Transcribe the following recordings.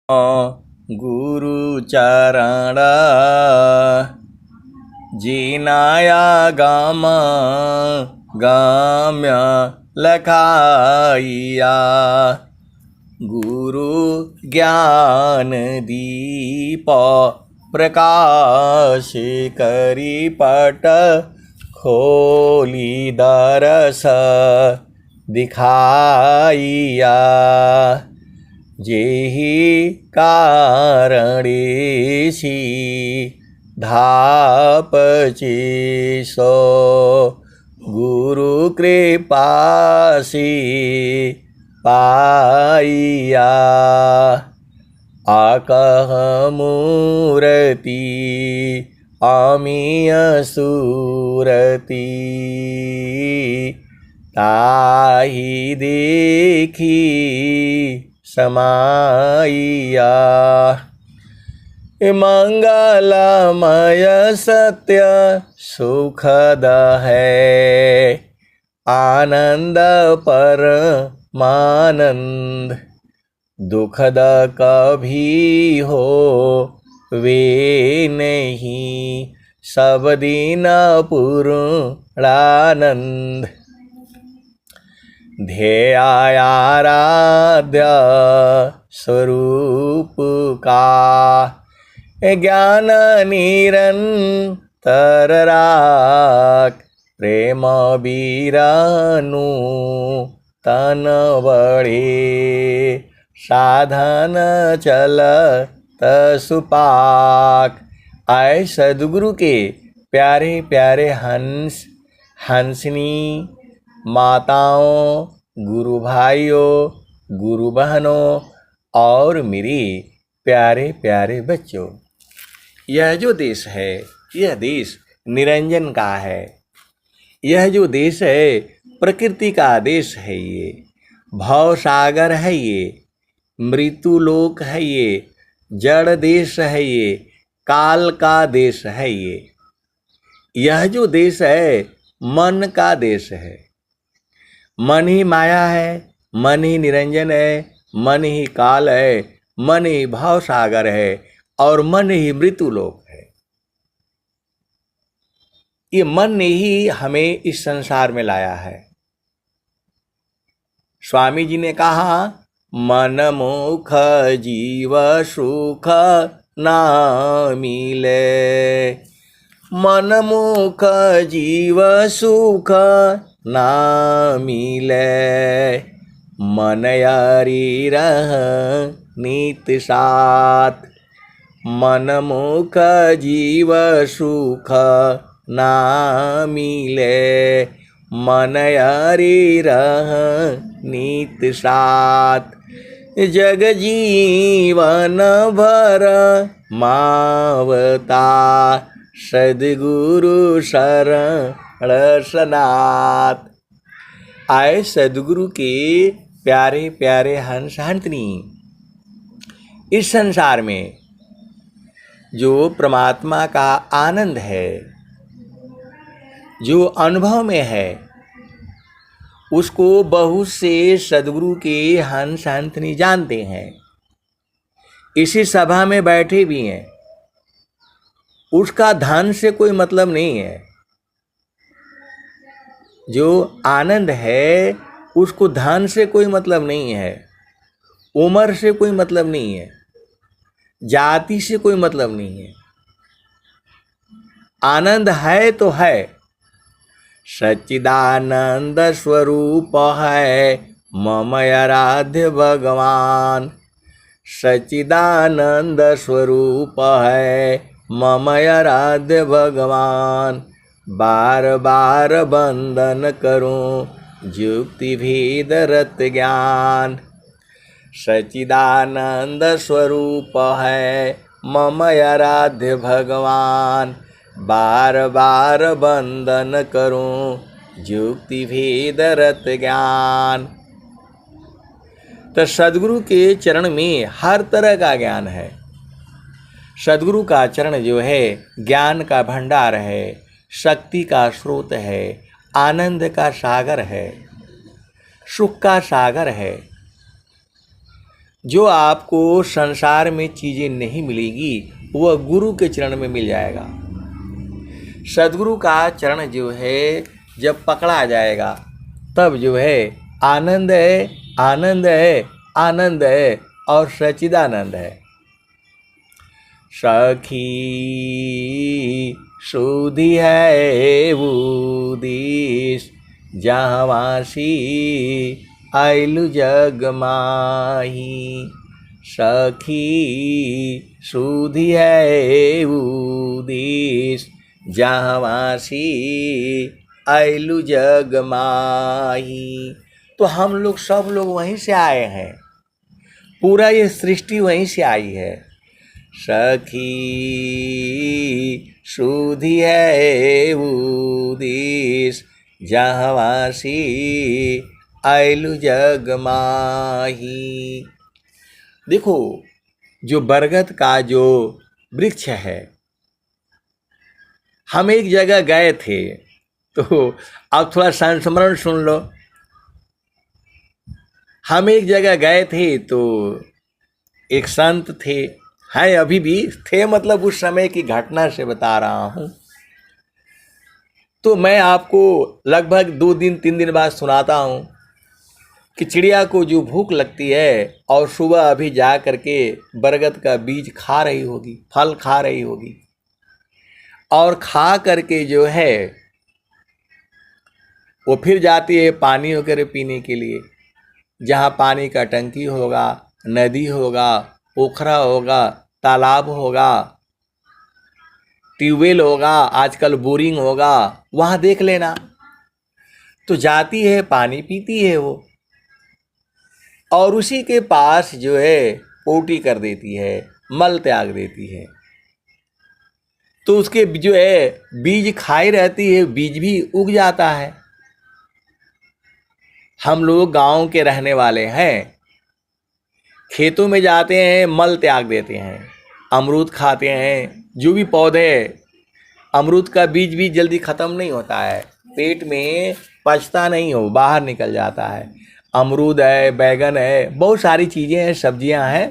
गुरु चरण जिनाया गाम गाम्य लखाइया। गुरु ज्ञान दीप प्रकाश करी पट खोली दरस दिखाइया। जेहि कारणेसी धापची सो गुरु कृपासी पाइया। आकह मूर्ति अमीय सूरति ताहि देखी समाइया। मंगलमय सत्य सुखद है आनंद परमानंद। दुखद कभी हो वे नहीं सब दिन पूर्णानंद। ध्येयाराध्य स्वरूप का ज्ञान निरंतर राख। प्रेम बीरानु तन बड़े साधन चलत सुपाक। आए सद्गुरु के प्यारे प्यारे हंस हंसनी माताओं, गुरु भाइयों, गुरु बहनों और मेरे प्यारे प्यारे बच्चों, यह जो देश है यह देश निरंजन का है। यह जो देश है प्रकृति का देश है। ये भव सागर है, ये मृत्युलोक है, ये जड़ देश है, ये काल का देश है। यह जो देश है मन का देश है। मन ही माया है, मन ही निरंजन है, मन ही काल है, मन ही भाव सागर है और मन ही मृत्युलोक है। ये मन ने ही हमें इस संसार में लाया है। स्वामी जी ने कहा मन मुख जीव सुख ना मिले। मन मुख जीव सुख ना मिले। मन यारी रह नित साथ। मन मुख जीव सुख ना मिले। मन यारी रह नित साथ। जग जीवन भर मावता सद्गुरु शरण सनाथ। आए सद्गुरु के प्यारे प्यारे हंस हंसनी, इस संसार में जो परमात्मा का आनंद है, जो अनुभव में है, उसको बहुत से सद्गुरु के हंस हंसनी जानते हैं। इसी सभा में बैठे भी हैं। उसका धन से कोई मतलब नहीं है। जो आनंद है उसको धन से कोई मतलब नहीं है, उम्र से कोई मतलब नहीं है, जाति से कोई मतलब नहीं है। आनंद है तो है, सच्चिदानंद स्वरूप है मम आराध्य भगवान। सच्चिदानंद स्वरूप है मम आराध्य भगवान। बार बार वंदन करूं युक्ति भेद रत ज्ञान। सच्चिदानंद स्वरूप है मम आराध्य भगवान। बार बार वंदन करूं युक्ति भेद रत ज्ञान। तो सद्गुरु के चरण में हर तरह का ज्ञान है। सद्गुरु का चरण जो है ज्ञान का भंडार है, शक्ति का स्रोत है, आनंद का सागर है, सुख का सागर है। जो आपको संसार में चीज़ें नहीं मिलेगी वह गुरु के चरण में मिल जाएगा। सदगुरु का चरण जो है जब पकड़ा जाएगा तब जो है आनंद है, आनंद है, आनंद है और सच्चिदानंद है। सखी सुधि है वो देश जहाँवासी आइलु जग माही। सखी सुधि है वो देश जहाँवासी आइलु जग माही। तो हम लोग सब लोग वहीं से आए हैं, पूरा ये सृष्टि वहीं से आई है। सखी सुधि है वो देश जहाँवासी आइलु जग माही। देखो जो बरगद का जो वृक्ष है, हम एक जगह गए थे, तो अब थोड़ा संस्मरण सुन लो। हम एक जगह गए थे तो एक संत थे, हैं अभी भी थे, मतलब उस समय की घटना से बता रहा हूँ। तो मैं आपको लगभग 2 दिन 3 दिन बाद सुनाता हूँ कि चिड़िया को जो भूख लगती है और सुबह अभी जा करके बरगद का बीज खा रही होगी, फल खा रही होगी, और खा करके जो है वो फिर जाती है पानी वगैरह पीने के लिए। जहाँ पानी का टंकी होगा, नदी होगा, पोखरा होगा, तालाब होगा, ट्यूबवेल होगा, आजकल बोरिंग होगा, वहाँ देख लेना। तो जाती है, पानी पीती है वो, और उसी के पास जो है पोटी कर देती है, मल त्याग देती है। तो उसके जो है बीज खाई रहती है, बीज भी उग जाता है। हम लोग गांव के रहने वाले हैं, खेतों में जाते हैं, मल त्याग देते हैं, अमरूद खाते हैं, जो भी पौधे, अमरूद का बीज भी जल्दी ख़त्म नहीं होता है, पेट में पचता नहीं हो, बाहर निकल जाता है। अमरूद है, बैगन है, बहुत सारी चीज़ें हैं, सब्जियां हैं,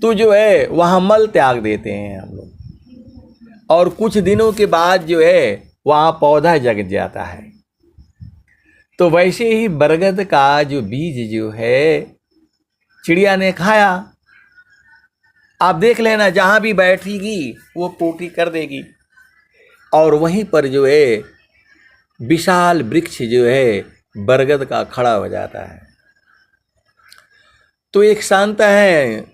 तो जो है वहाँ मल त्याग देते हैं हम लोग, और कुछ दिनों के बाद जो है वहाँ पौधा जग जाता है। तो वैसे ही बरगद का जो बीज जो है चिड़िया ने खाया। आप देख लेना, जहाँ भी बैठेगी वो पोटी कर देगी, और वहीं पर जो है विशाल वृक्ष जो है बरगद का खड़ा हो जाता है। तो एक संत है,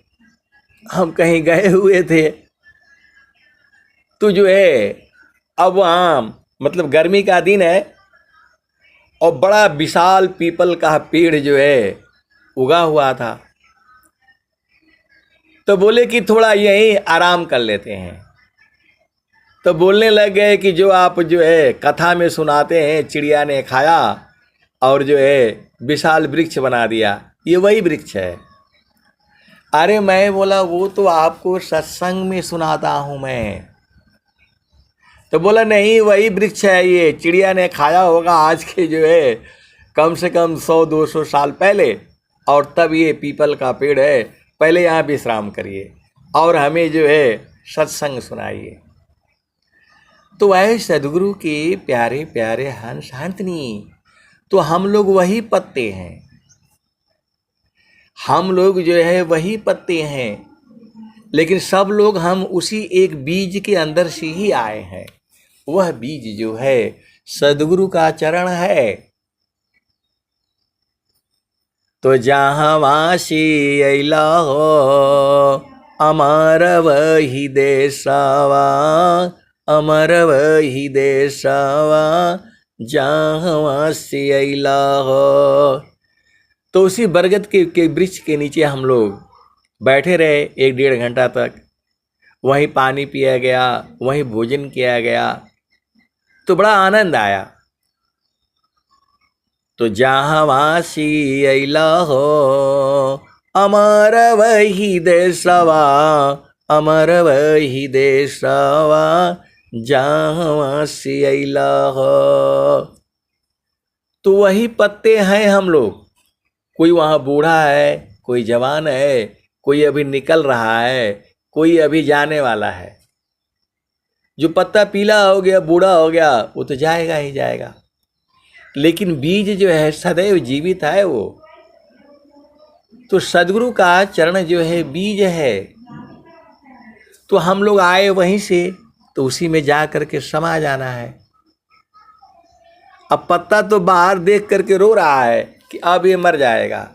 हम कहीं गए हुए थे, तो जो है अब वहाँ मतलब गर्मी का दिन है और बड़ा विशाल पीपल का पेड़ जो है उगा हुआ था। तो बोले कि थोड़ा यहीं आराम कर लेते हैं। तो बोलने लग गए कि जो आप जो है कथा में सुनाते हैं, चिड़िया ने खाया और जो है विशाल वृक्ष बना दिया, ये वही वृक्ष है। अरे मैं बोला वो तो आपको सत्संग में सुनाता हूँ मैं। तो बोला नहीं, वही वृक्ष है, ये चिड़िया ने खाया होगा आज के जो है कम से कम 100-200 साल पहले, और तब ये पीपल का पेड़ है, पहले यहाँ विश्राम करिए और हमें जो है सत्संग सुनाइए। तो वह सदगुरु के प्यारे प्यारे हंस हंसनी, तो हम लोग वही पत्ते हैं, हम लोग जो है वही पत्ते हैं, लेकिन सब लोग हम उसी एक बीज के अंदर से ही आए हैं। वह बीज जो है सदगुरु का चरण है। तो जहाँ वासी अइला हो अमर वही देशवा, अमर वही देशवा, जहाँ वासी अइला हो। तो उसी बरगद के वृक्ष के नीचे हम लोग बैठे रहे 1-1.5 घंटा तक। वहीं पानी पिया गया, वहीं भोजन किया गया, तो बड़ा आनंद आया। तो जहाँ वासी अइला हो अमर वही देशवा, अमर वही देशवा, जहाँ वासी अइला हो। तो वही पत्ते हैं हम लोग। कोई वहाँ बूढ़ा है, कोई जवान है, कोई अभी निकल रहा है, कोई अभी जाने वाला है। जो पत्ता पीला हो गया, बूढ़ा हो गया, वो तो जाएगा ही जाएगा। लेकिन बीज जो है सदैव जीवित है वो। तो सदगुरु का चरण जो है बीज है। तो हम लोग आए वहीं से, तो उसी में जा करके समा जाना है। अब पत्ता तो बाहर देख करके रो रहा है कि अब ये मर जाएगा,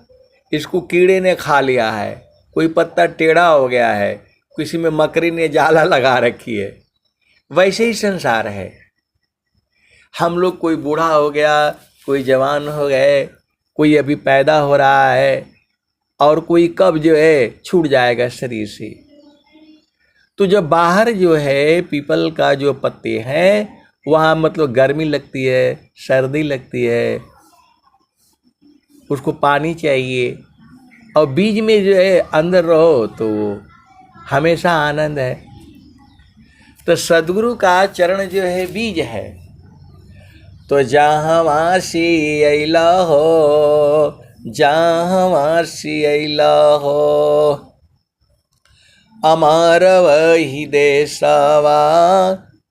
इसको कीड़े ने खा लिया है, कोई पत्ता टेढ़ा हो गया है, किसी में मकड़ी ने जाला लगा रखी है। वैसे ही संसार है। हम लोग, कोई बूढ़ा हो गया, कोई जवान हो गए, कोई अभी पैदा हो रहा है, और कोई कब जो है छूट जाएगा शरीर से। तो जब बाहर जो है पीपल का जो पत्ते हैं, वहाँ मतलब गर्मी लगती है, सर्दी लगती है, उसको पानी चाहिए। और बीज में जो है अंदर रहो तो हमेशा आनंद है। तो सदगुरु का चरण जो है बीज है। तो जहाँ वासी अइला हो, जहाँ वासी अइला हो, अमर वही देशवा,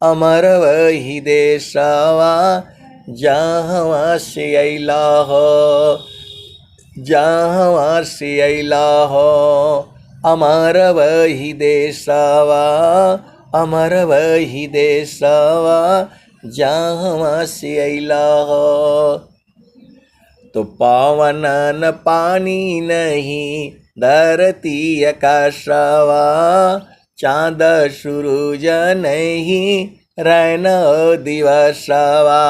अमर वही देशवा, जहाँ से अइला हो, जहाँ से अइला हो, अमर वही देशवा, अमर वही देशवा, जहाँ से अइला हो। तो पावन न पानी नहीं, धरती आकाशवा, चाँद सूरज नहीं, रैन दिवसवा,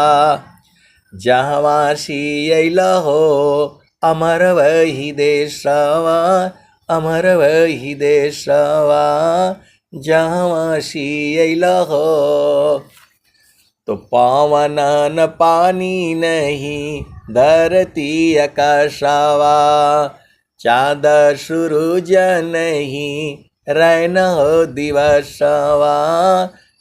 जहाँ से अइला हो, अमर वही देशवा, अमर वही देशवा, जहाँ से अइला हो। तो पावन न पानी नहीं, धरती आकाशवा, चाँद सूरज नहीं, रैन दिवसवा,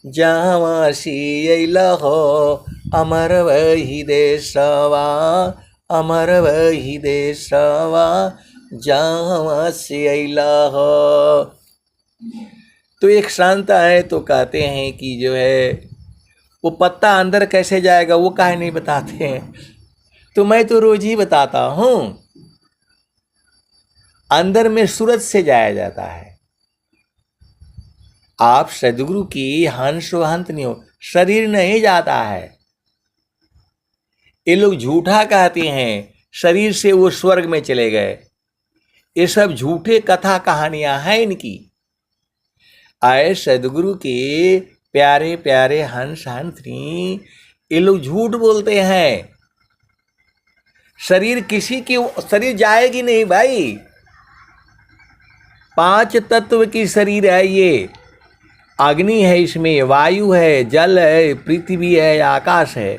जहाँ से अइला हो, अमर वही देशवा, अमर वही देशवा, जहाँ से अइला हो। तो एक संत है तो कहते हैं कि जो है वो पत्ता अंदर कैसे जाएगा वो काहे नहीं बताते हैं। तो मैं तो रोज ही बताता हूँ, अंदर में सूरज से जाया जाता है। आप सदगुरु की हंस हंत नहीं हो, शरीर नहीं जाता है। ये लोग झूठा कहते हैं शरीर से वो स्वर्ग में चले गए। ये सब झूठे कथा कहानियां हैं इनकी। आए सदगुरु के प्यारे प्यारे हंस हंसनी, ये लोग झूठ बोलते हैं। शरीर किसी की, शरीर जाएगी नहीं भाई। 5 तत्व की शरीर है ये। अग्नि है, इसमें वायु है, जल है, पृथ्वी है, आकाश है।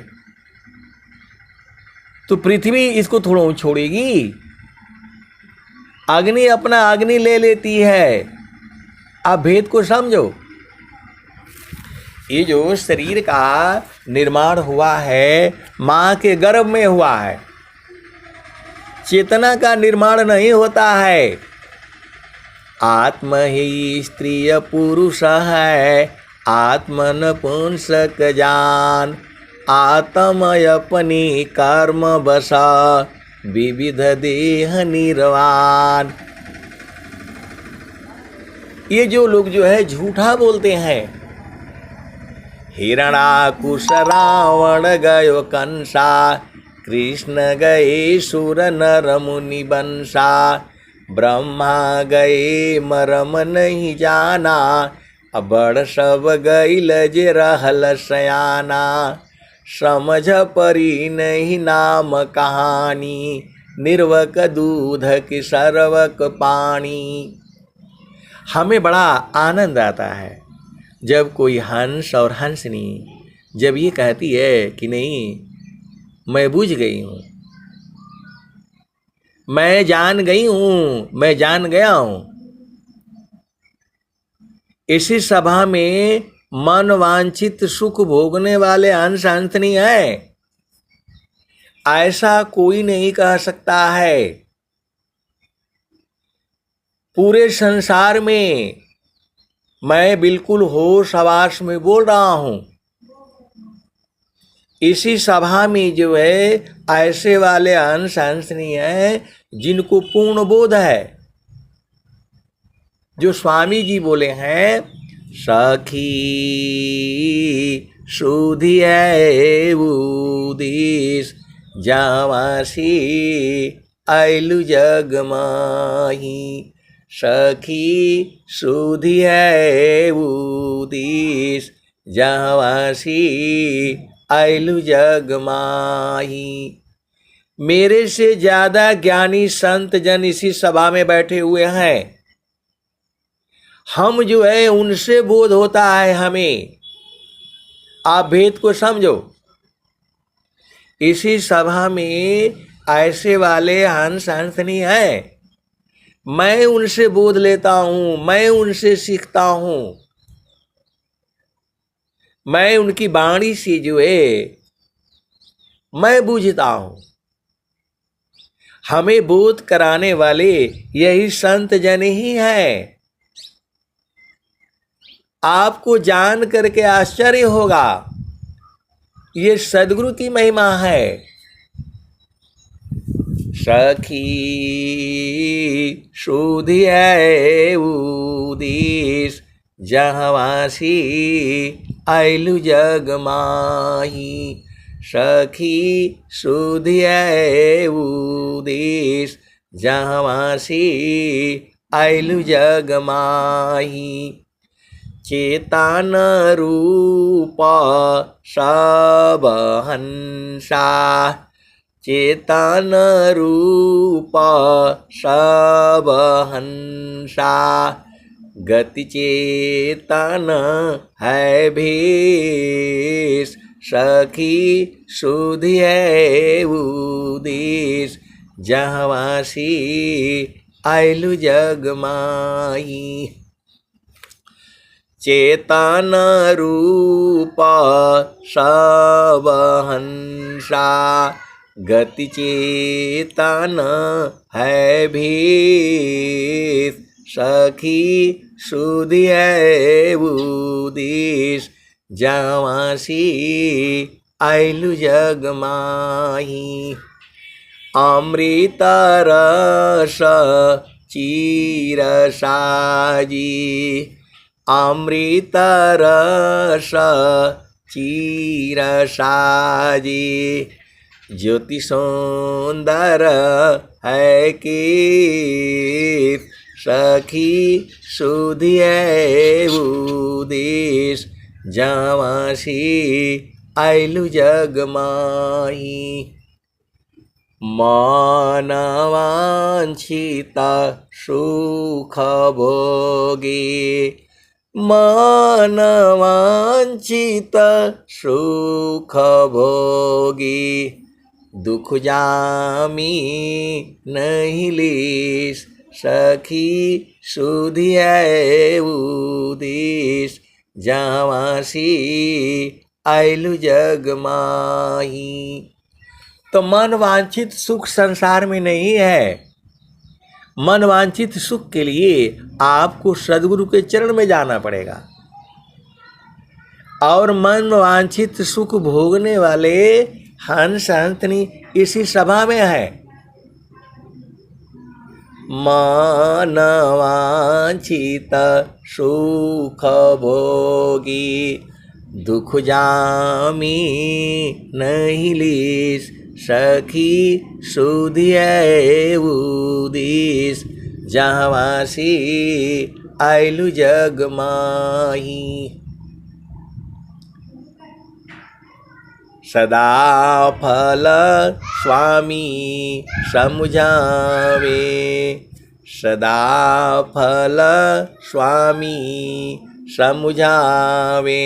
तो पृथ्वी इसको थोड़ा छोड़ेगी। अग्नि अपना अग्नि ले लेती है। आप भेद को समझो। ये जो शरीर का निर्माण हुआ है माँ के गर्भ में हुआ है। चेतना का निर्माण नहीं होता है। आत्म ही स्त्री पुरुष है, आत्मन पुंसक जान, आत्म अपनी कर्म बसा, विविध देह निर्वाण। ये जो लोग जो है झूठा बोलते हैं। हिरणाकुश रावण गयो कंसा, कृष्ण गए सुर नर मुनि बंसा, ब्रह्मा गए मरम नहीं जाना, बड़ सब गईल जे रहल सयाना, समझ परी नहीं नाम कहानी, निर्वक दूध की सर्वक पानी। हमें बड़ा आनंद आता है जब कोई हंस और हंसनी जब ये कहती है कि नहीं मैं बुझ गई हूँ, मैं जान गई हूँ, मैं जान गया हूँ। इसी सभा में मन वांछित सुख भोगने वाले हंस हंसनी है। ऐसा कोई नहीं कह सकता है। पूरे संसार में मैं बिल्कुल होश हवास में बोल रहा हूं। इसी सभा में जो है ऐसे वाले अंश अंशनी हैं जिनको पूर्ण बोध है। जो स्वामी जी बोले हैं, सखी सुधिए उदिस जावासी आइलु जग माही। सखी सुधिए उदिस जावासी आइलु जग माही। मेरे से ज्यादा ज्ञानी संत जन इसी सभा में बैठे हुए हैं। हम जो है उनसे बोध होता है हमें। आप भेद को समझो। इसी सभा में ऐसे वाले हंस हंसनी हैं, मैं उनसे बोध लेता हूं, मैं उनसे सीखता हूं। मैं उनकी वाणी से जो है मैं बूझता हूं। हमें बोध कराने वाले यही संत जन ही हैं। आपको जान करके आश्चर्य होगा, ये सद्गुरु की महिमा है। सखी सुधिए उदिस जहवासी आइलु जग माही। सखी सुधिए उदिस जहवासी आइलु जग माही। चेतन रूप सब हंसा। चेतन रूप सब हंसा। गति चेतन है भेष। सखी सुधिए उदिस जहवासी आइलु जग माही। चेतन रूप सब हंसा। गति चेतन है भेष। सखी सुधिए उदिस जहवासी आइलु जग माही। अमृत रस चीर साजी। अमृत रस चीर साजी। ज्योति सुंदर है कि सखी सुधिए उदिस जहवासी आइलु जग माही। मन वांछित सुख भोगी। मन वांछित सुख भोगी। दुख जामी नहीं लीस। सखी सुधिए उदिस जहवासी आइलु जग माही। तो मन वांछित सुख संसार में नहीं है। मन वांछित सुख के लिए आपको सद्गुरु के चरण में जाना पड़ेगा। और मन वांछित सुख भोगने वाले हंस हंसनी इसी सभा में है। मन वांछित सुख भोगी। दुख जामी नहीं लीस। सखी सुधिए उदिस जहवासी आइलु जग माही। सदा फल स्वामी समुझावे। सदा फल स्वामी समुझावे।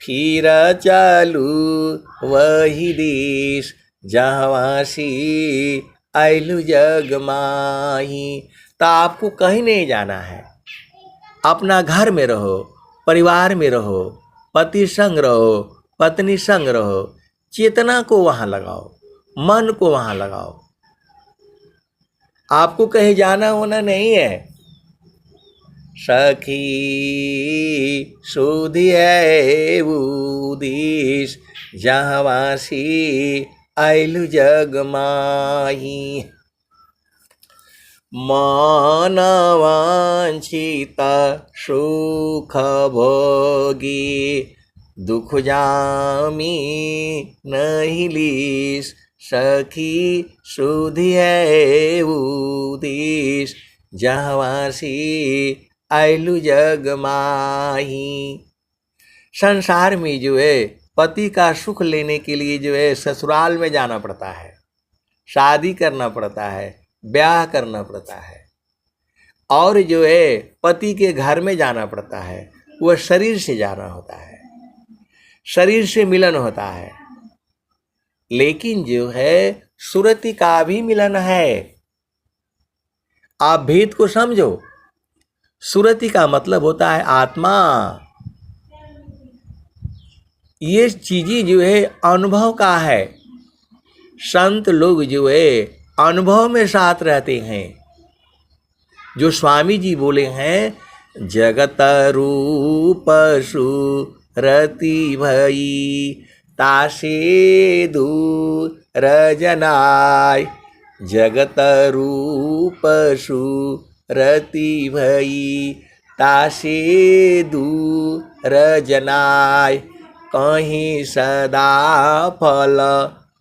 फिर चलू वही देश जहवासी आइलु जग माही। तो आपको कहीं नहीं जाना है। अपना घर में रहो, परिवार में रहो, पति संग रहो, पत्नी संग रहो। चेतना को वहाँ लगाओ, मन को वहाँ लगाओ। आपको कहीं जाना होना नहीं है। सखी सुधिए उदिस जहवासी आइलु जग माही मानवांछित सुख भोगी दुख जामी नहीं लीस सखी सुधिए उदिस जहवासी आइलु जग माही। संसार में जो है पति का सुख लेने के लिए जो है ससुराल में जाना पड़ता है, शादी करना पड़ता है, ब्याह करना पड़ता है, और जो है पति के घर में जाना पड़ता है। वह शरीर से जाना होता है, शरीर से मिलन होता है। लेकिन जो है सुरति का भी मिलन है। आप भेद को समझो। सुरति का मतलब होता है आत्मा। ये चीजें जो है अनुभव का है। संत लोग जो है अनुभव में साथ रहते हैं। जो स्वामी जी बोले हैं, जगत रूप सुरति भई तासे दूर जनाय। जगत रूप सुरति भई तासे दूर जनाय। कहीं सदा फल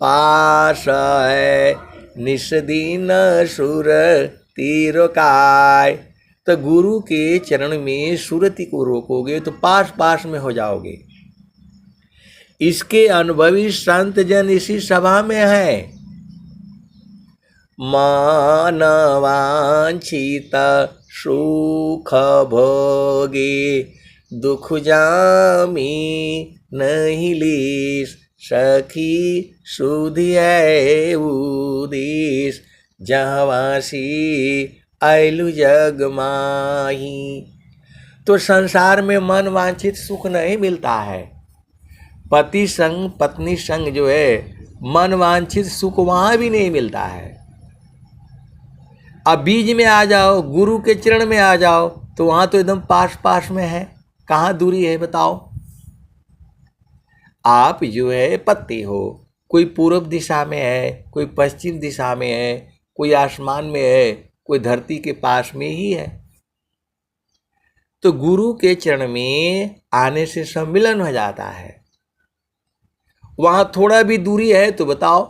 पास है निस दिन सुर तिरोकाय। तो गुरु के चरण में सुरति को रोकोगे तो पास पास में हो जाओगे। इसके अनुभवी संत जन इसी सभा में है। मानवांछित सुख भोगे दुख जामी नहीं लीस सखी सुधिए उदिस जहवासी आइलु जग माही। तो संसार में मन वांछित सुख नहीं मिलता है। पति संग पत्नी संग जो है मन वांछित सुख वहां भी नहीं मिलता है। अब बीज में आ जाओ, गुरु के चरण में आ जाओ तो वहां तो एकदम पास पास में है। कहाँ दूरी है बताओ। आप जो है पत्ते हो, कोई पूर्व दिशा में है, कोई पश्चिम दिशा में है, कोई आसमान में है, कोई धरती के पास में ही है। तो गुरु के चरण में आने से सम्मिलन हो जाता है। वहां थोड़ा भी दूरी है तो बताओ।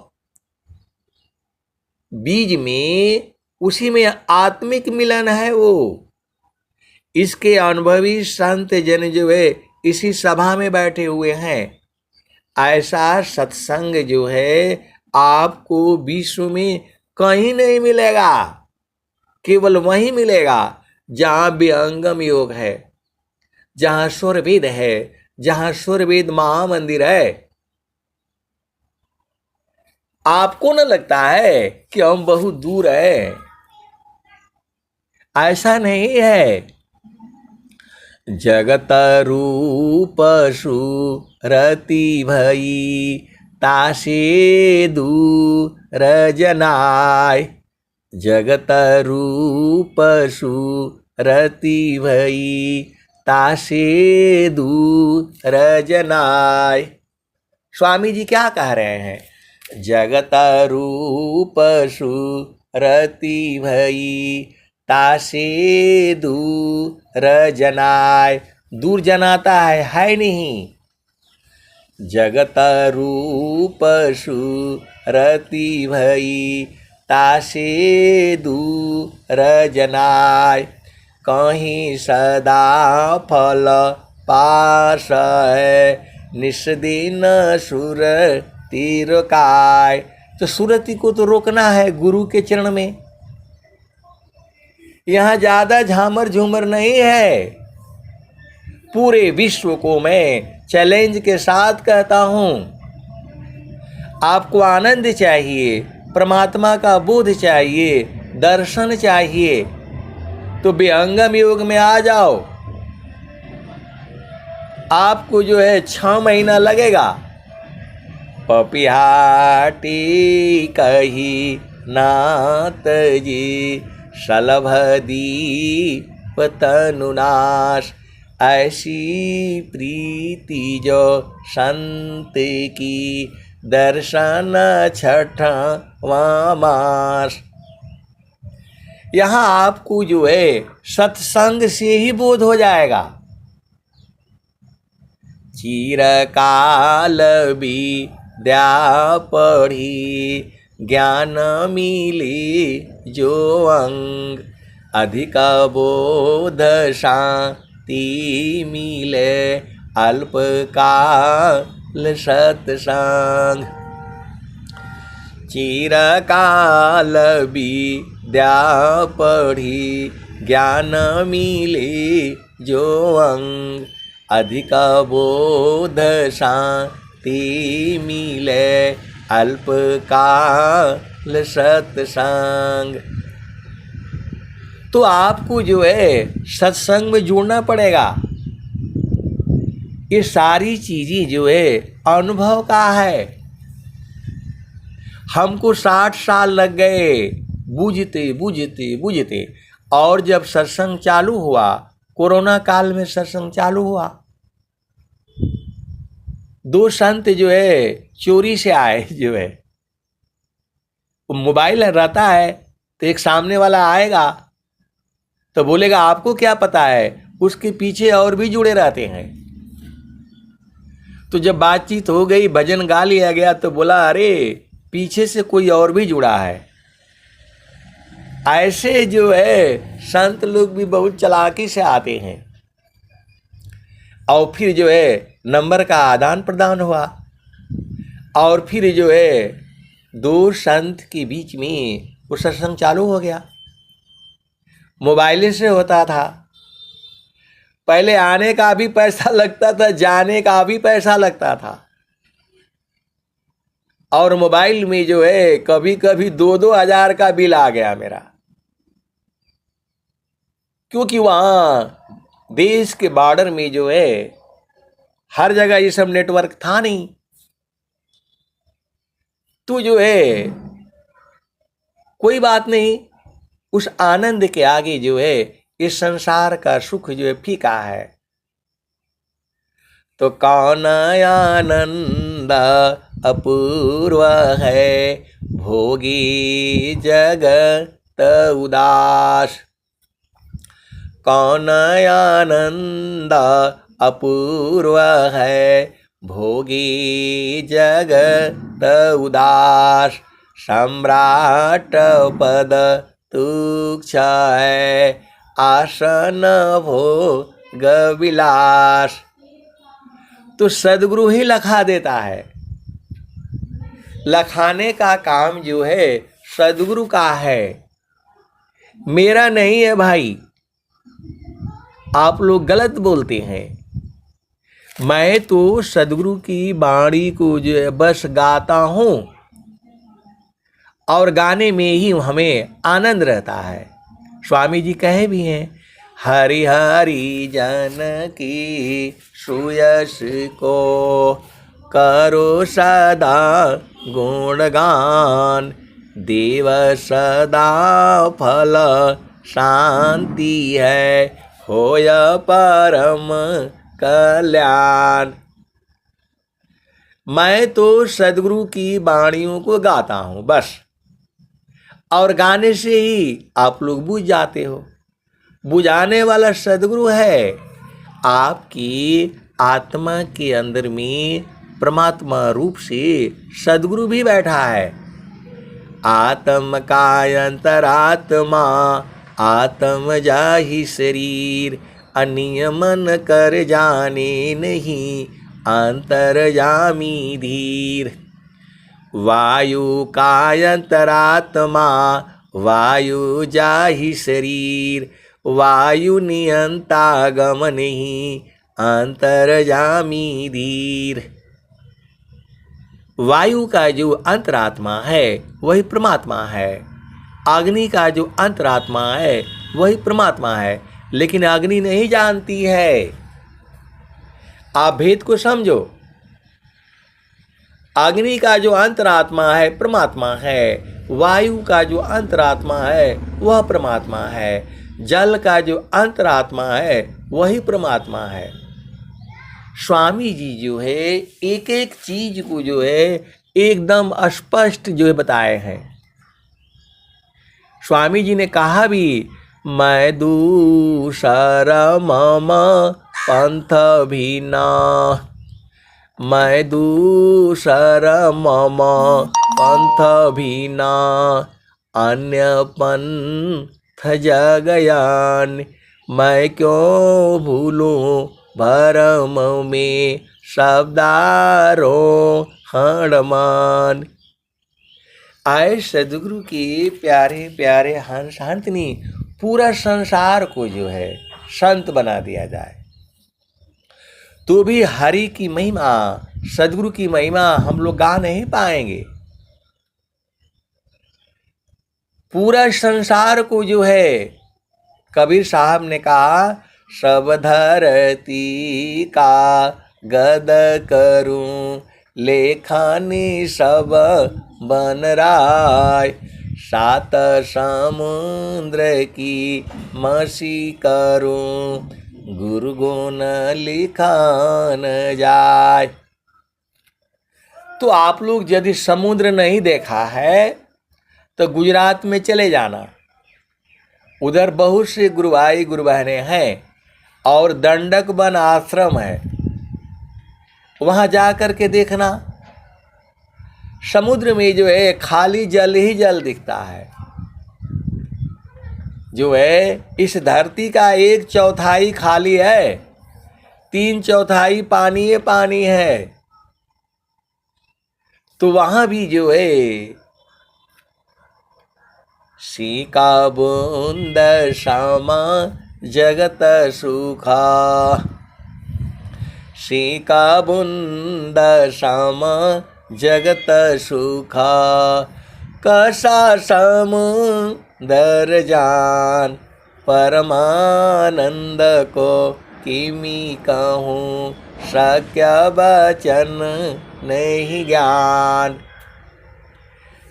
बीज में उसी में आत्मिक मिलन है वो। इसके अनुभवी संत जन जो है इसी सभा में बैठे हुए हैं। ऐसा सत्संग जो है आपको विश्व में कहीं नहीं मिलेगा, केवल वहीं मिलेगा जहां विहंगम योग है, जहां स्वरवेद है, जहां स्वरवेद महामंदिर है। आपको न लगता है कि हम बहुत दूर है, ऐसा नहीं है। जगत रूप सुरति भई तासे दूर जनाय। जगत रूप सुरति भई तासे दूर जनाय। स्वामी जी क्या कह रहे हैं? जगत रूप सुरति भई तासे दूर जनाय। दूर जनाता है नहीं। जगत रूप सुरति भई तासे दूर जनाय। कहीं सदा फल पास है निस दिन सुर तिरोकाय। तो सुरति को तो रोकना है गुरु के चरण में। यहाँ ज्यादा झामर झूमर नहीं है। पूरे विश्व को मैं चैलेंज के साथ कहता हूं, आपको आनंद चाहिए, परमात्मा का बोध चाहिए, दर्शन चाहिए तो विहंगम योग में आ जाओ। आपको जो है 6 महीना लगेगा। पपिहाटी कही नाथ जी सलभ दी तनुनाश। ऐसी प्रीति जो संत की, दर्शन छठवां मास। यहाँ आपको जो है सत्संग से ही बोध हो जाएगा। चिरकाल विद्या पढ़ी, ज्ञान मिली जो अंग। अधिक बोध शांति मिले, अल्पकाल सत्संग। चिरकाल विद्या पढ़ी, ज्ञान मिली जो अंग। अधिक बोध शांति मिले, अल्पकाल सत्संग। तो आपको जो है सत्संग में जुड़ना पड़ेगा। ये सारी चीजें जो है अनुभव का है। हमको 60 साल लग गए बूझते बूझते बूझते, और जब सत्संग चालू हुआ, कोरोना काल में सत्संग चालू हुआ, 2 संत जो है चोरी से आए। जो है मोबाइल रहता है तो एक सामने वाला आएगा तो बोलेगा आपको क्या पता है, उसके पीछे और भी जुड़े रहते हैं। तो जब बातचीत हो गई, भजन गा लिया गया, तो बोला अरे पीछे से कोई और भी जुड़ा है। ऐसे जो है संत लोग भी बहुत चालाकी से आते हैं। और फिर जो है नंबर का आदान प्रदान हुआ, और फिर जो है 2 संत के बीच में वो सत्संग चालू हो गया। मोबाइल से होता था। पहले आने का भी पैसा लगता था, जाने का भी पैसा लगता था। और मोबाइल में जो है कभी कभी 2-2 हजार का बिल आ गया मेरा, क्योंकि वहाँ देश के बॉर्डर में जो है हर जगह ये सब नेटवर्क था नहीं। तो जो है कोई बात नहीं, उस आनंद के आगे जो है इस संसार का सुख जो है फीका है। तो कौन आनंद अपूर्व है, भोगी जगत उदास। कौन आनंद अपूर्व है, भोगी जगत उदास। सम्राट पद तुच्छ है, आसन भोग विलास। तो सदगुरु ही लखा देता है। लखाने का काम जो है सदगुरु का है, मेरा नहीं है भाई। आप लोग गलत बोलते हैं। मैं तो सदगुरु की वाणी को जो है बस गाता हूँ, और गाने में ही हमें आनंद रहता है। स्वामी जी कहे भी हैं, हरि हरि जन की सुयश को करो सदा गुणगान। देव सदा फल शांति है, होय परम कल्याण। मैं तो सदगुरु की वाणियों को गाता हूँ बस, और गाने से ही आप लोग बुझ जाते हो। बुझाने वाला सदगुरु है। आपकी आत्मा के अंदर में परमात्मा रूप से सदगुरु भी बैठा है। आत्म का अंतरात्मा, आत्म जाहि शरीर। अनियमन कर जाने नहीं, अंतर्यामी धीर। वायु का अंतरात्मा, वायु जाहि शरीर। वायु नियंता गम नहीं, अंतर्यामी धीर। वायु का जो अंतरात्मा है वही परमात्मा है। अग्नि का जो अंतरात्मा है वही परमात्मा है, लेकिन अग्नि नहीं जानती है। आप भेद को समझो। अग्नि का जो अंतरात्मा है परमात्मा है, वायु का जो अंतरात्मा है वह परमात्मा है। जल का जो अंतरात्मा है वही परमात्मा है। स्वामी जी जो है एक एक चीज को जो है एकदम स्पष्ट जो है बताए हैं। स्वामी जी ने कहा भी, मैं दूसर मम पंथ भीना, मैं दूसर मम पंथ भीना, अन्य पंथ जगयान, मैं क्यों भूलूं भरम में शब्दारोहण मान। आए सदगुरु के प्यारे प्यारे हंस हंसनी पूरा संसार को जो है संत बना दिया जाए तो भी हरि की महिमा, सदगुरु की महिमा हम लोग गा नहीं पाएंगे। पूरा संसार को जो है, कबीर साहब ने कहा, सब धरती का गद करूं, लेखानी सब बन राय, सात समुद्र की मसी करूं, गुरु गुण लिखान जाय। तो आप लोग यदि समुद्र नहीं देखा है तो गुजरात में चले जाना, उधर बहुत से गुरु भाई गुरु बहनें हैं और दंडक वन आश्रम है, वहां जा कर के देखना, समुद्र में जो है खाली जल ही जल दिखता है। जो है इस धरती का 1/4 खाली है, 3/4 पानी पानी है। तो वहां भी जो है सीका बूंद श्यामा जगत सुखा, सीका बूंद श्यामा जगत सुखा, कसा समुदर जान, परमानंद को किमी कहूँ, शक्य वचन नहीं ज्ञान।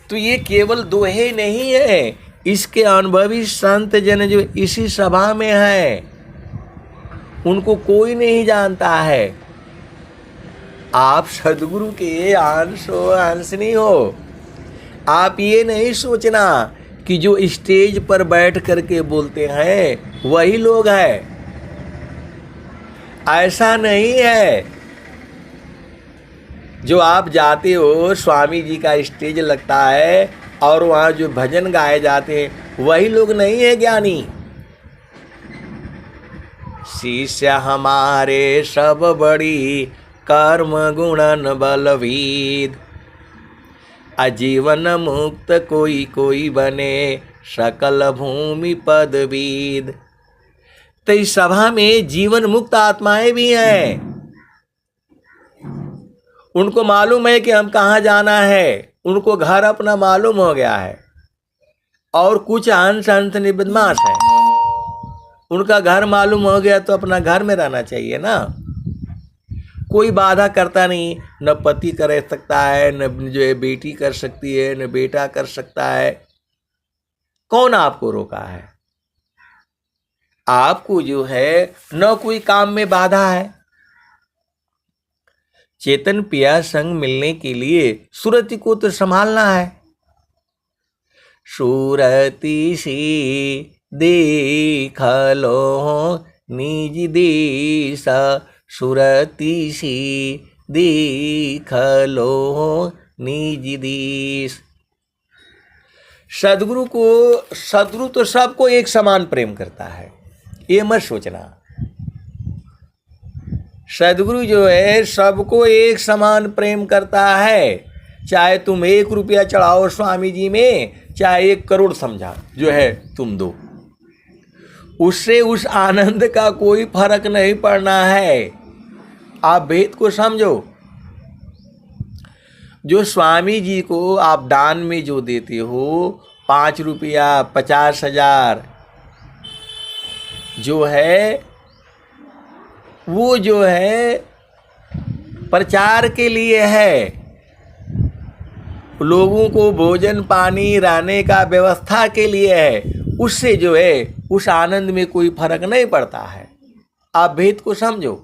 तो ये केवल दोहे नहीं है, इसके अनुभवी संत जन जो इसी सभा में हैं उनको कोई नहीं जानता है। आप सदगुरु के अंशनी हो। आप ये नहीं सोचना कि जो स्टेज पर बैठ करके बोलते हैं वही लोग हैं, ऐसा नहीं है। जो आप जाते हो, स्वामी जी का स्टेज लगता है और वहाँ जो भजन गाए जाते हैं वही लोग नहीं है ज्ञानी। शिष्य हमारे सब बड़ी कर्म गुणन बलवीद, आजीवन मुक्त कोई कोई बने सकल भूमि पदवीद। तो इस सभा में जीवन मुक्त आत्माएं भी हैं, उनको मालूम है कि हम कहाँ जाना है, उनको घर अपना मालूम हो गया है। और कुछ अंश अंश बदमाश है, उनका घर मालूम हो गया तो अपना घर में रहना चाहिए ना। कोई बाधा करता नहीं, न पति कर सकता है, न जो है बेटी कर सकती है, न बेटा कर सकता है। कौन आपको रोका है? आपको जो है न कोई काम में बाधा है। चेतन पिया संग मिलने के लिए सुरति को तो संभालना है। सुरति सी देख लो निज दिशा, सुरति सी देख लो निज दिश। सदगुरु तो सबको एक समान प्रेम करता है, ये मत सोचना। सदगुरु जो है सबको एक समान प्रेम करता है। चाहे तुम 1 रुपया चढ़ाओ स्वामी जी में, चाहे 1 करोड़ समझा जो है तुम दो, उससे उस आनंद का कोई फर्क नहीं पड़ना है। आप भेद को समझो। जो स्वामी जी को आप दान में जो देते हो 5 रुपया 50,000 जो है, वो जो है प्रचार के लिए है, लोगों को भोजन पानी रहने का व्यवस्था के लिए है। उससे जो है उस आनंद में कोई फर्क नहीं पड़ता है। आप भेद को समझो।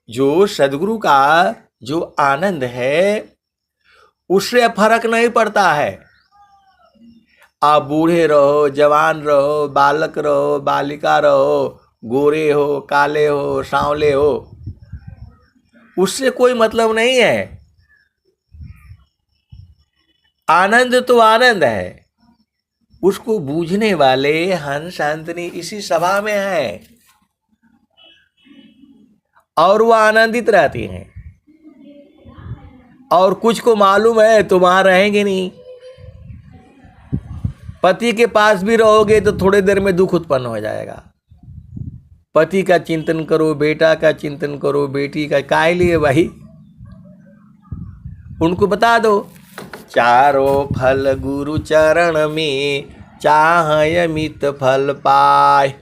जो सदगुरु का जो आनंद है उससे फर्क नहीं पड़ता है। आप बूढ़े रहो, जवान रहो, बालक रहो, बालिका रहो, गोरे हो, काले हो, सांवले हो, उससे कोई मतलब नहीं है। आनंद तो आनंद है। उसको बूझने वाले हंस हंसनी इसी सभा में हैं और वो आनंदित रहती हैं। और कुछ को मालूम है तुम वहां रहेंगे नहीं। पति के पास भी रहोगे तो थोड़ी देर में दुख उत्पन्न हो जाएगा। पति का चिंतन करो, बेटा का चिंतन करो, बेटी का, काहे लिए भाई? उनको बता दो चारों फल गुरु चरण में चाह अमित फल पाए।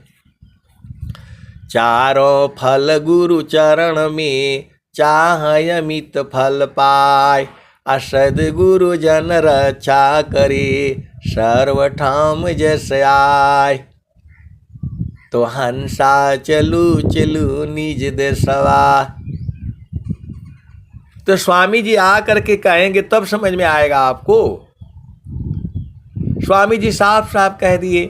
चारों फल गुरु चरण में चाह अमित फल पाए। असद गुरु जन रक्षा करे सर्वठाम जस आय। तो हंसा चलू चलू निज देशवा। तो स्वामी जी आ करके कहेंगे तब समझ में आएगा आपको। स्वामी जी साफ साफ कह दिए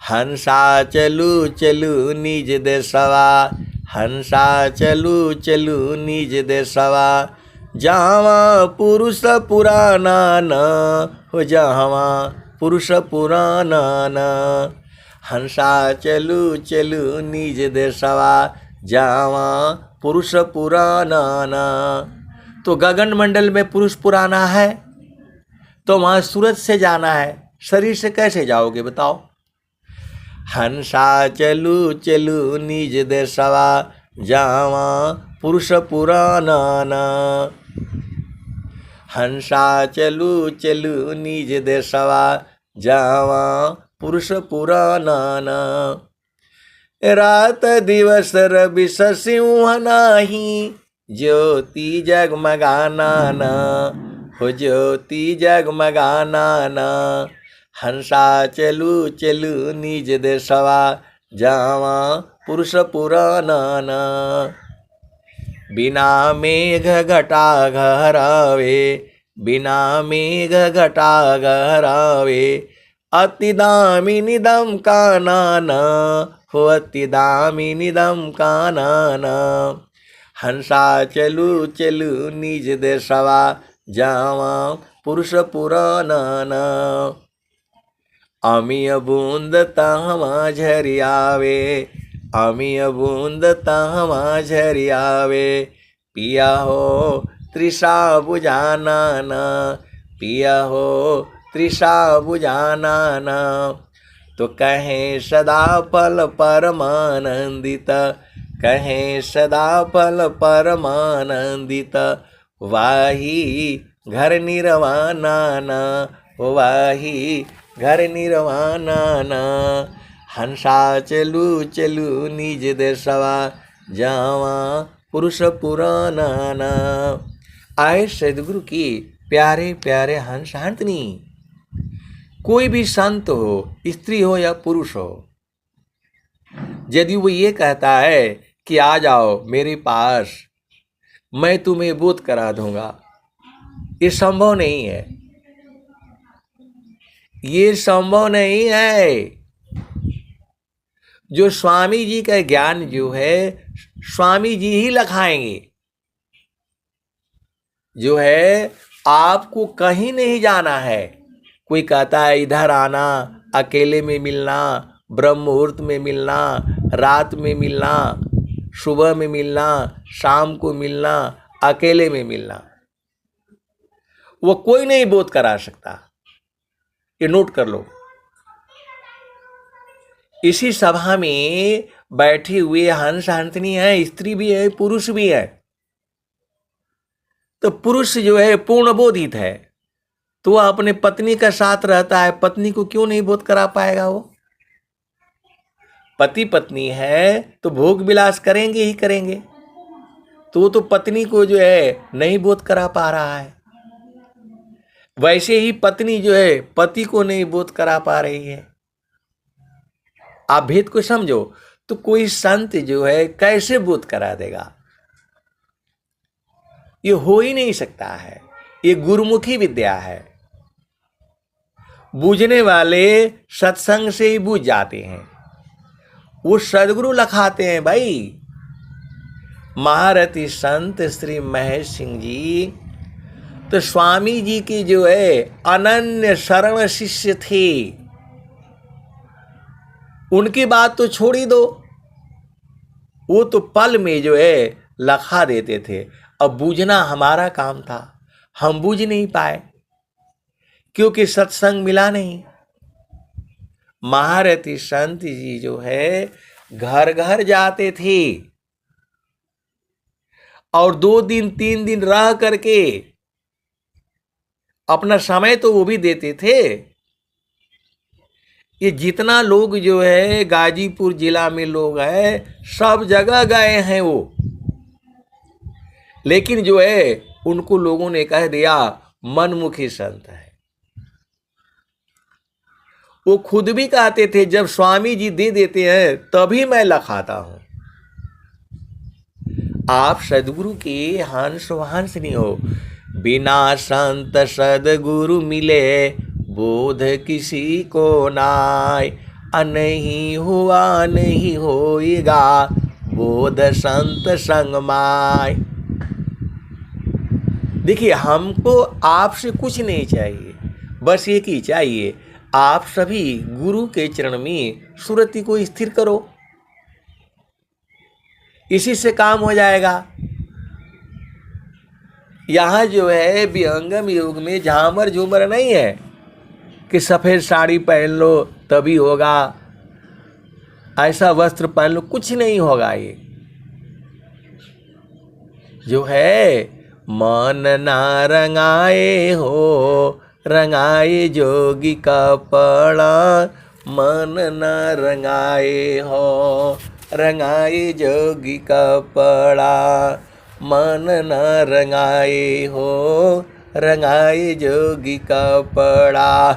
हंसा चलू चलू निज देशवा। हंसा चलू चलू निज देशवा। जावा पुरुष पुराना न हो, जावा पुरुष पुराना न। हंसा चलू चलू निज देशवा। जावा पुरुष पुराना न। तो गगन मंडल में पुरुष पुराना है तो वहाँ सूरज से जाना है, शरीर से कैसे जाओगे बताओ? हंसा चलू चलू निज देशवा। जावा पुरुष पुराना न। हंसा चलू चलू निज देशवा। जावा पुरुष पुराना न। रात दिवस रवि सिंह नाही, ज्योति जगमगाना न हो, ज्योति जगमगाना न। हंसा चलू चलू निज देशवा। जावा पुरुष पुराना न। बिना मेघ घटा घरावे, बिना मेघ घटा घरावे। अति दामिनी दम काना न हो, अति दामिनी दम काना न। हंसा चलू चलू निज देशवा। जावा पुरुष पुराना न। अमीय बूंद तहमा झरियावे, अमीय बूंद तहमा झरियावे। पिया हो तृषा बुझाना न, पिया हो तृषा बुझाना न। तो कहें सदा फल परमानंदित, कहें सदा फल परमानंदित। वाही घर निर्वाणा न, वाही घर निर्वाणा न। हंसा चलू चलू निज देशवा। जावा पुरुष पुराना न। आए सदगुरु की प्यारे प्यारे हंस हंसनी। कोई भी संत हो, स्त्री हो या पुरुष हो, यदि वो ये कहता है कि आ जाओ मेरे पास, मैं तुम्हें बोध करा दूंगा, ये संभव नहीं है। ये संभव नहीं है। जो स्वामी जी का ज्ञान जो है स्वामी जी ही लखाएंगे। जो है आपको कहीं नहीं जाना है। कोई कहता है इधर आना, अकेले में मिलना, ब्रह्म मुहूर्त में मिलना, रात में मिलना, सुबह में मिलना, शाम को मिलना, अकेले में मिलना, वो कोई नहीं बोध करा सकता। ये नोट कर लो। इसी सभा में बैठे हुए हंस हंसनी है, स्त्री भी है, पुरुष भी है। तो पुरुष जो है पूर्ण बोधित है तो वह अपने पत्नी का साथ रहता है, पत्नी को क्यों नहीं बोध करा पाएगा? वो पति पत्नी है तो भोग विलास करेंगे ही करेंगे, तो वो तो पत्नी को जो है नहीं बोध करा पा रहा है। वैसे ही पत्नी जो है पति को नहीं बोध करा पा रही है। आप भेद को समझो, तो कोई संत जो है कैसे बोध करा देगा? ये हो ही नहीं सकता है। ये गुरुमुखी विद्या है। बूझने वाले सत्संग से ही बूझ जाते हैं। वो सदगुरु लखाते हैं भाई। महारथी संत श्री महेश सिंह जी तो स्वामी जी की जो है अनन्य शरण शिष्य थे। उनकी बात तो छोड़ ही दो, वो तो पल में जो है लखा देते थे। अब बूझना हमारा काम था, हम बूझ नहीं पाए क्योंकि सत्संग मिला नहीं। महारथी संत जी जो है घर घर जाते थे और 2 दिन 3 दिन रह करके अपना समय तो वो भी देते थे। ये जितना लोग जो है गाजीपुर जिला में लोग हैं सब जगह गए हैं वो, लेकिन जो है उनको लोगों ने कह दिया मनमुखी संत है। वो खुद भी कहते थे जब स्वामी जी दे देते हैं तभी मैं लखाता हूं। आप सदगुरु के हंस वंश नहीं हो। बिना संत सदगुरु मिले बोध किसी को नाय। नहीं हुआ नहीं होएगा बोध संत संग माय। देखिए, हमको आपसे कुछ नहीं चाहिए, बस एक ही चाहिए, आप सभी गुरु के चरण में सुरति को स्थिर करो। इसी से काम हो जाएगा। यहाँ जो है विहंगम युग में झामर झूमर नहीं है कि सफ़ेद साड़ी पहन लो तभी होगा, ऐसा वस्त्र पहन लो, कुछ नहीं होगा। ये जो है मन ना रंगाए हो रंगाए जोगी कपड़ा। मन ना रंगाए हो रंगाए जोगी कपड़ा। मन न रंगाए हो रंगाए जोगी कपड़ा।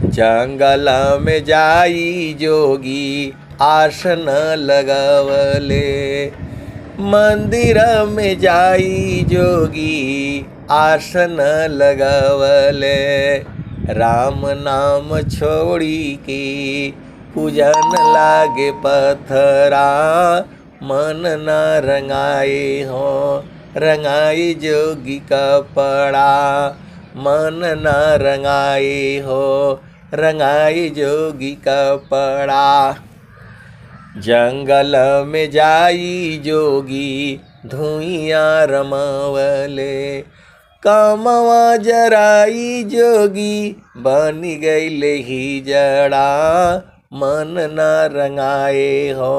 जंगल में जाई जोगी आसन लगवले। मंदिर में जाई जोगी आसन लगवले। राम नाम छोड़ी के पूजन लागे पथरा। मन न रंगाए हो रंगाए जोगी कपड़ा। मन न रंगाए हो रंगाए जोगी कपड़ा। जंगल में जाई जोगी धुइयाँ रमवले। कामवा जराई जोगी बनी गईले ही जड़ा। मन न रंगाए हो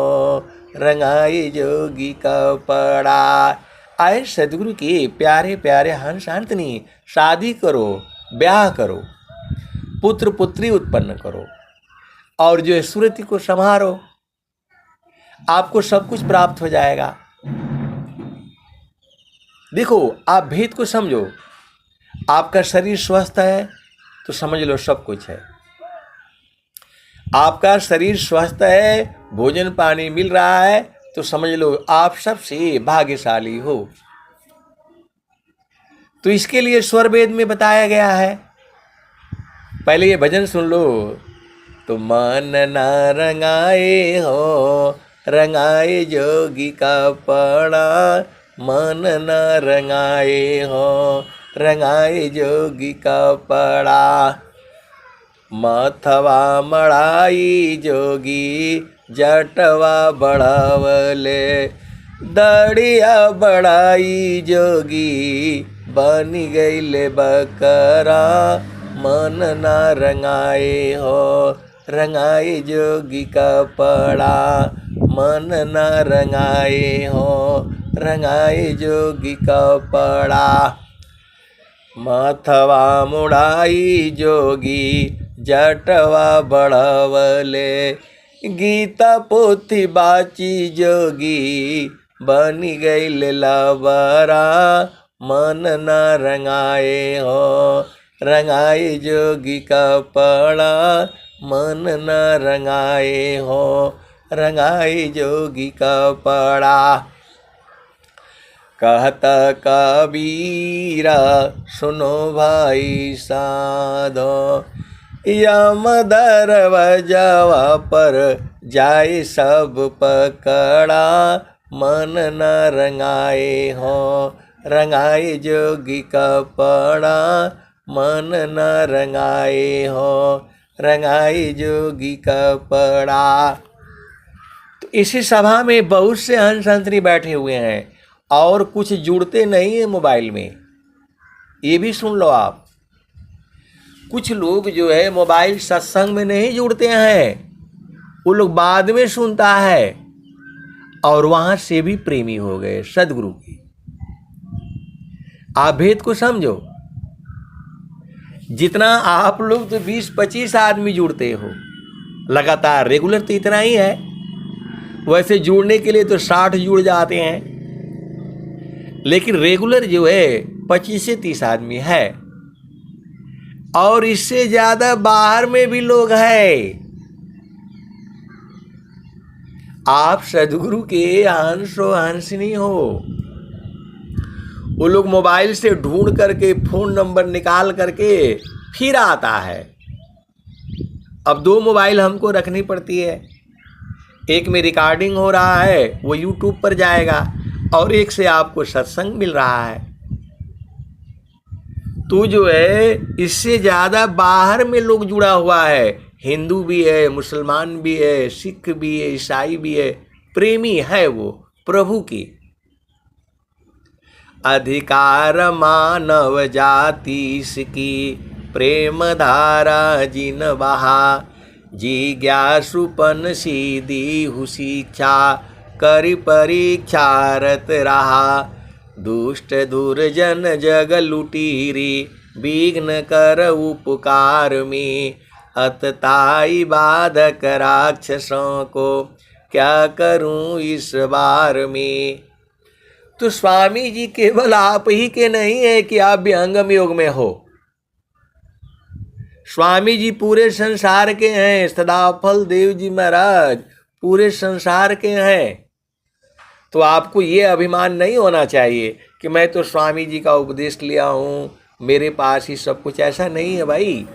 रंगाए जोगी कपड़ा। आए सदगुरु के प्यारे प्यारे हंस अंतनी, शादी करो, ब्याह करो, पुत्र पुत्री उत्पन्न करो और जो है सुरति को संभारो, आपको सब कुछ प्राप्त हो जाएगा। देखो, आप भेद को समझो। आपका शरीर स्वस्थ है तो समझ लो सब कुछ है। आपका शरीर स्वस्थ है, भोजन पानी मिल रहा है तो समझ लो आप सबसे भाग्यशाली हो। तो इसके लिए स्वर वेद में बताया गया है। पहले ये भजन सुन लो। तो मन न रंगाए हो रंगाए जोगी कपड़ा। मन न रंगाए हो रंगाए जोगी कपड़ा। मथवा मड़ाई जोगी जटवा बढ़ावले। दड़िया बढ़ाई जोगी बनी गईले बकरा। मन न रंगाए हो रंगाए जोगी कपड़ा। मन न रंगाए हो रंगाए जोगी कपड़ा। मथवा मुड़ाई जोगी जटवा बढ़वले। गीता पोथी बाची जोगी बनी गईले लबरा। मन न रंगाए हो, रंगाए जोगी कपड़ा, मन न रंगाए हो, रंगाए जोगी कपड़ा। कहता कबीरा सुनो भाई साधो, यम दरवाजावा पर जाए सब पकड़ा, मन न रंगाए हो, रंगाए जोगी कपड़ा, मन न रंगाए हो, रंगाए जोगी कपड़ा। तो इसी सभा में बहुत से हंस हंसनी बैठे हुए हैं और कुछ जुड़ते नहीं है मोबाइल में। ये भी सुन लो आप, कुछ लोग जो है मोबाइल सत्संग में नहीं जुड़ते हैं, वो लोग बाद में सुनता है और वहां से भी प्रेमी हो गए सदगुरु की। आप भेद को समझो। जितना आप लोग तो 20-25 आदमी जुड़ते हो लगातार, रेगुलर तो इतना ही है, वैसे जुड़ने के लिए तो 60 जुड़ जाते हैं, लेकिन रेगुलर जो है 25 से 30 आदमी है और इससे ज्यादा बाहर में भी लोग हैं। आप सदगुरु के हंसो हंसनी हो। वो लोग मोबाइल से ढूंढ करके फोन नंबर निकाल करके फिर आता है। अब 2 मोबाइल हमको रखनी पड़ती है, एक में रिकॉर्डिंग हो रहा है वो यूट्यूब पर जाएगा और एक से आपको सत्संग मिल रहा है। तो जो है इससे ज़्यादा बाहर में लोग जुड़ा हुआ है, हिंदू भी है, मुसलमान भी है, सिख भी है, ईसाई भी है, प्रेमी है वो प्रभु की। अधिकार मानव जाति की प्रेम धारा जिन बहा, जिज्ञासुपन सीधी हुशिक्षा करि परीक्षारत रहा। दुष्ट दुर्जन जग लुटीरी विघ्न कर उपकार में, अतताई बाधक राक्षसों को क्या करूं इस बार में। तो स्वामी जी केवल आप ही के नहीं है कि आप विहंगम योग में हो, स्वामी जी पूरे संसार के हैं। सदाफल देव जी महाराज पूरे संसार के हैं। तो आपको ये अभिमान नहीं होना चाहिए कि मैं तो स्वामी जी का उपदेश लिया हूँ, मेरे पास ही सब कुछ, ऐसा नहीं है भाई।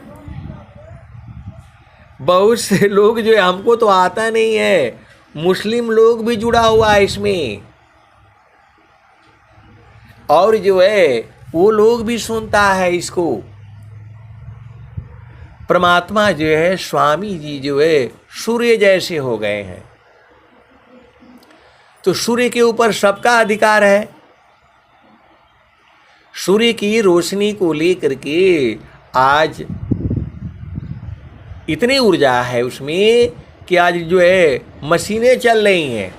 बहुत से लोग जो है हमको तो आता नहीं है, मुस्लिम लोग भी जुड़ा हुआ है इसमें, और जो है वो लोग भी सुनता है इसको। परमात्मा जो है स्वामी जी जो है सूर्य जैसे हो गए हैं, तो सूर्य के ऊपर सबका अधिकार है। सूर्य की रोशनी को लेकर के आज इतनी ऊर्जा है उसमें कि आज जो है मशीनें चल रही हैं,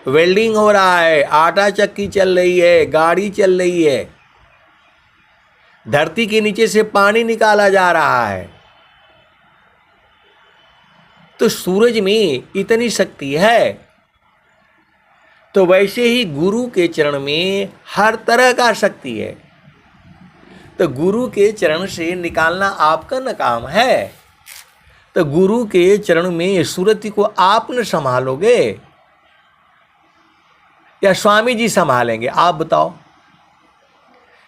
वेल्डिंग हो रहा है, आटा चक्की चल रही है, गाड़ी चल रही है, धरती के नीचे से पानी निकाला जा रहा है। तो सूरज में इतनी शक्ति है, तो वैसे ही गुरु के चरण में हर तरह का शक्ति है। तो गुरु के चरण से निकालना आपका न काम है। तो गुरु के चरण में सूरति को आप न संभालोगे या स्वामी जी संभालेंगे, आप बताओ।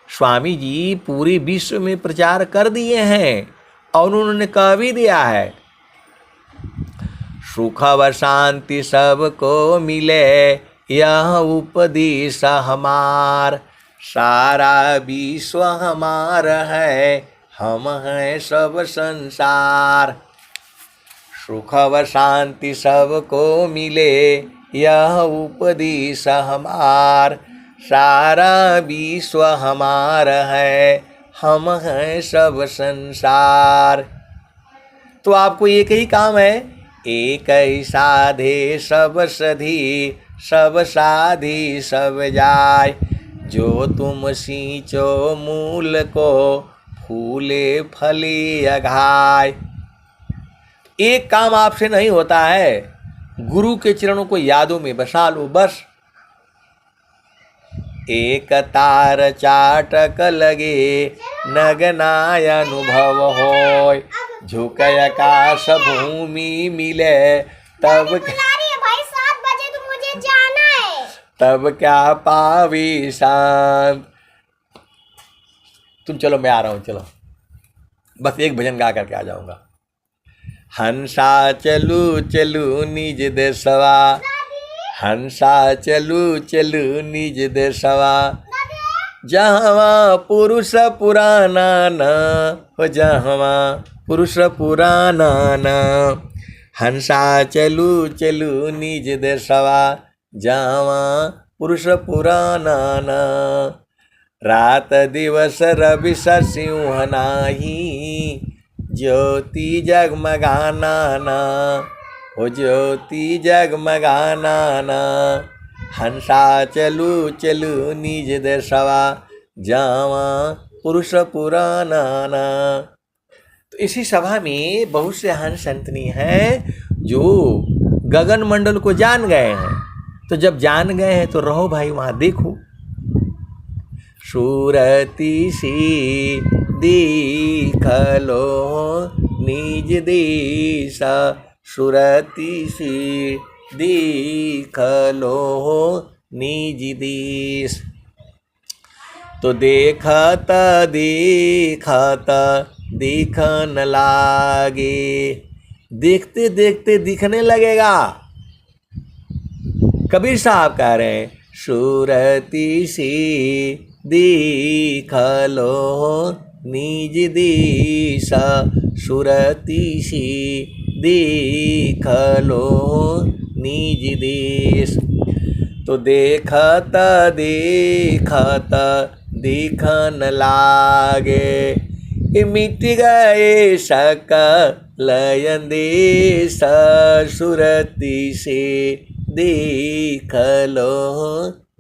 स्वामी जी पूरे विश्व में प्रचार कर दिए हैं और उन्होंने कह भी दिया है, सुख व शांति सबको मिले यह उपदेश हमार, सारा विश्व हमार है, हम हैं सब संसार। सुख व शांति सबको मिले यह उपदेश हमार, सारा विश्व हमार है, हम हैं सब संसार। तो आपको एक ही काम है, एक ही साधे सब सधी, सब साधी सब जाय, जो तुम सींचो मूल को फूले फली अघाय। एक काम आपसे नहीं होता है, गुरु के चरणों को यादों में बसा लो बस। एक तार चाटक लगे नगनाय अनुभव होय। झुकय आकाश भूमि मिले तब भाई 7 बजे तो मुझे जाना है। तब क्या पावी शांत। तुम चलो मैं आ रहा हूँ, चलो बस एक भजन गा करके आ जाऊंगा। हंसा चलू चलू निज देशवा, हंसा चलू चलू निज देशवा, जहाँ पुरुष पुराना न हो, जहाँ पुरुष पुराना न। हंसा चलू चलू निज देशवा, जहाँ पुरुष पुराना न। रात दिवस रवि सिंह नाही, ज्योति जगमगाना ना हो, ज्योति जगमगाना ना। हंसा चलू चलू निज देशवा, जावा पुरुष पुराना ना। तो इसी सभा में बहुत से हंस संतनी हैं जो गगन मंडल को जान गए हैं। तो जब जान गए हैं तो रहो भाई वहाँ देखो। सुरति सी दिखलो निज दिशा, सुरति सी दिखलो निज दिश। तो देखता देखता दिखन लागे, देखते देखते दिखने लगेगा। कबीर साहब कह रहे हैं सुरति सी दिखलो निज दिशा, सुरति सी दिखलो निज दिश। तो देखता देखता दिखन लागे, मिट गए सकल अंदेश, सुरति से देखलो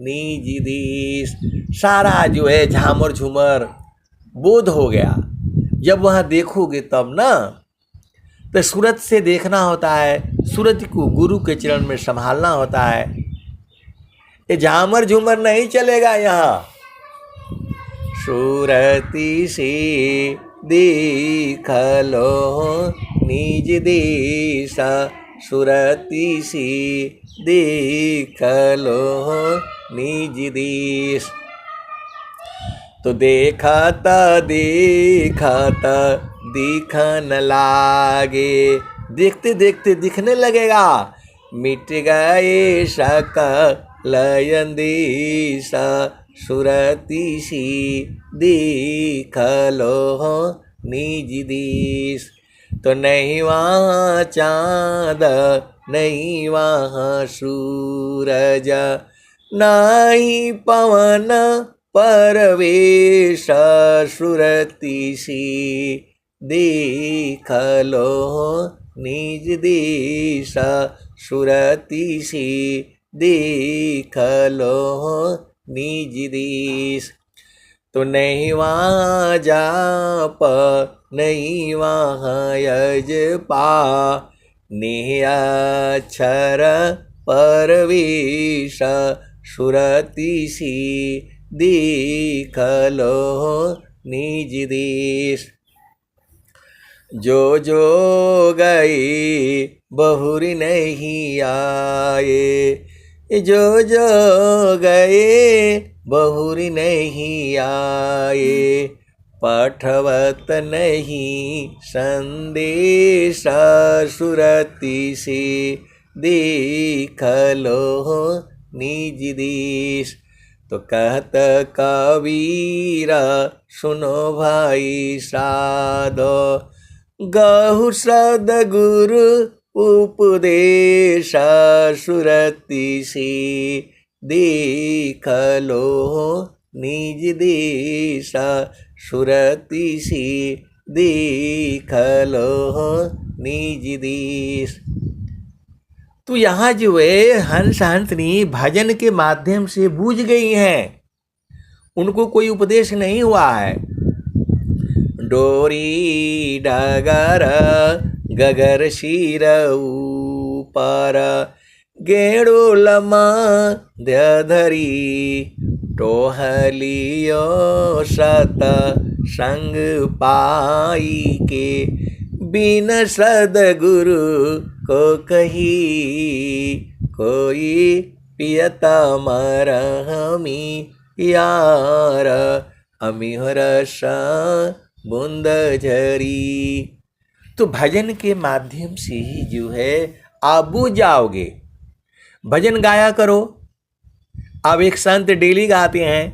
निज दिश। सारा जो है झामर झूमर बोध हो गया। जब वहाँ देखोगे तब ना, तो सूरत से देखना होता है, सूरत को गुरु के चरण में संभालना होता है। ये झामर झूमर नहीं चलेगा यहाँ। सूरति से देखलो निज दिशा, सुरति से देखलो निज दिश। तो देखता देखता दिखन लागे, देखते देखते दिखने लगेगा। मिट गए सकल अंदेशा, सुरति सी देखलो निज दिश। तो नहीं वहाँ चाँद नहीं वहाँ सूरज, नहीं पवन परवेश, सुरति सी देखलो निज दिशा, सुरति सी देखलो निज दिश। तो नहीं वहाँ जाप नहीं वहाँ यजपा, नेह अक्षर परवेश, सुरति सी देखलो निज दिश। जो जो गए बहुरी नहीं आए, जो जो गए बहुरी नहीं आए, पठवत नहीं संदेश, सुरति से देखलो निज दिश। तो कहत कबीरा सुनो भाई साधो, गहु सद्गुरु उपदेश, सुरति से देखलो निज दिशा, सुरति से देखलो निज दिश। तो यहाँ जो है हंस हंसनी भजन के माध्यम से बूझ गई हैं, उनको कोई उपदेश नहीं हुआ है। डोरी डगर गगर शिर ऊपर, गेड़ो लमा धरी टोहलियो सत संग पाई के, बिन सदगुरु को कही, कोई पियतम रहमी यार, अमिहर बूंद झरी। तो भजन के माध्यम से ही जो है आप बुझ जाओगे। भजन गाया करो। अब एक संत डेली गाते हैं,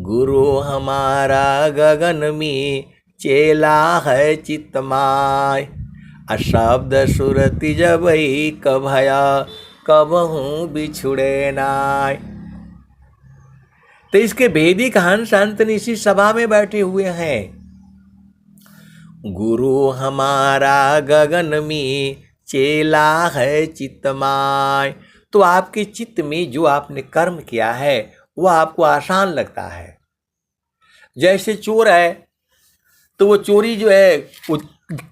गुरु हमारा गगन में चेला है चितमाय, अशब्द सुरति जबई कभया कबहूँ बिछुड़े नाय। तो इसके वैदिक हंस संत इसी सभा में बैठे हुए हैं। गुरु हमारा गगन में चेला है चितमाय। तो आपके चित्त में जो आपने कर्म किया है वह आपको आसान लगता है। जैसे चोर है तो वो चोरी जो है वो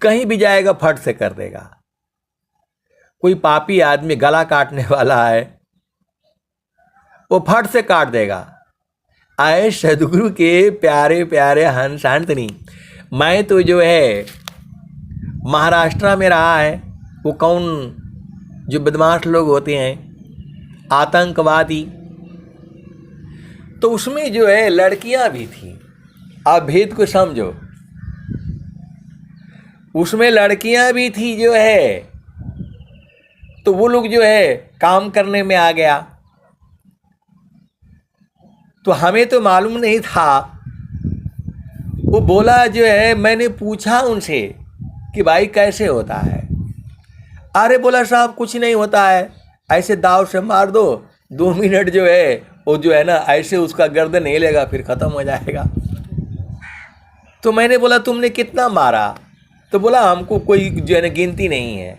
कहीं भी जाएगा फट से कर देगा। कोई पापी आदमी गला काटने वाला है वो फट से काट देगा। आए सदगुरु के प्यारे प्यारे हंस अंतनी, मैं तो जो है महाराष्ट्र में रहा है। वो कौन जो बदमाश लोग होते हैं आतंकवादी, तो उसमें जो है लड़कियां भी थी। आप भेद को समझो, उसमें लड़कियां भी थी जो है। तो वो लोग जो है काम करने में आ गया। तो हमें तो मालूम नहीं था। वो बोला जो है, मैंने पूछा उनसे कि भाई कैसे होता है। अरे बोला साहब कुछ नहीं होता है, ऐसे दाव से मार दो, 2 मिनट जो है वो जो है ना ऐसे उसका गर्दन हिलेगा फिर ख़त्म हो जाएगा। तो मैंने बोला तुमने कितना मारा? तो बोला हमको कोई जो है ना गिनती नहीं है,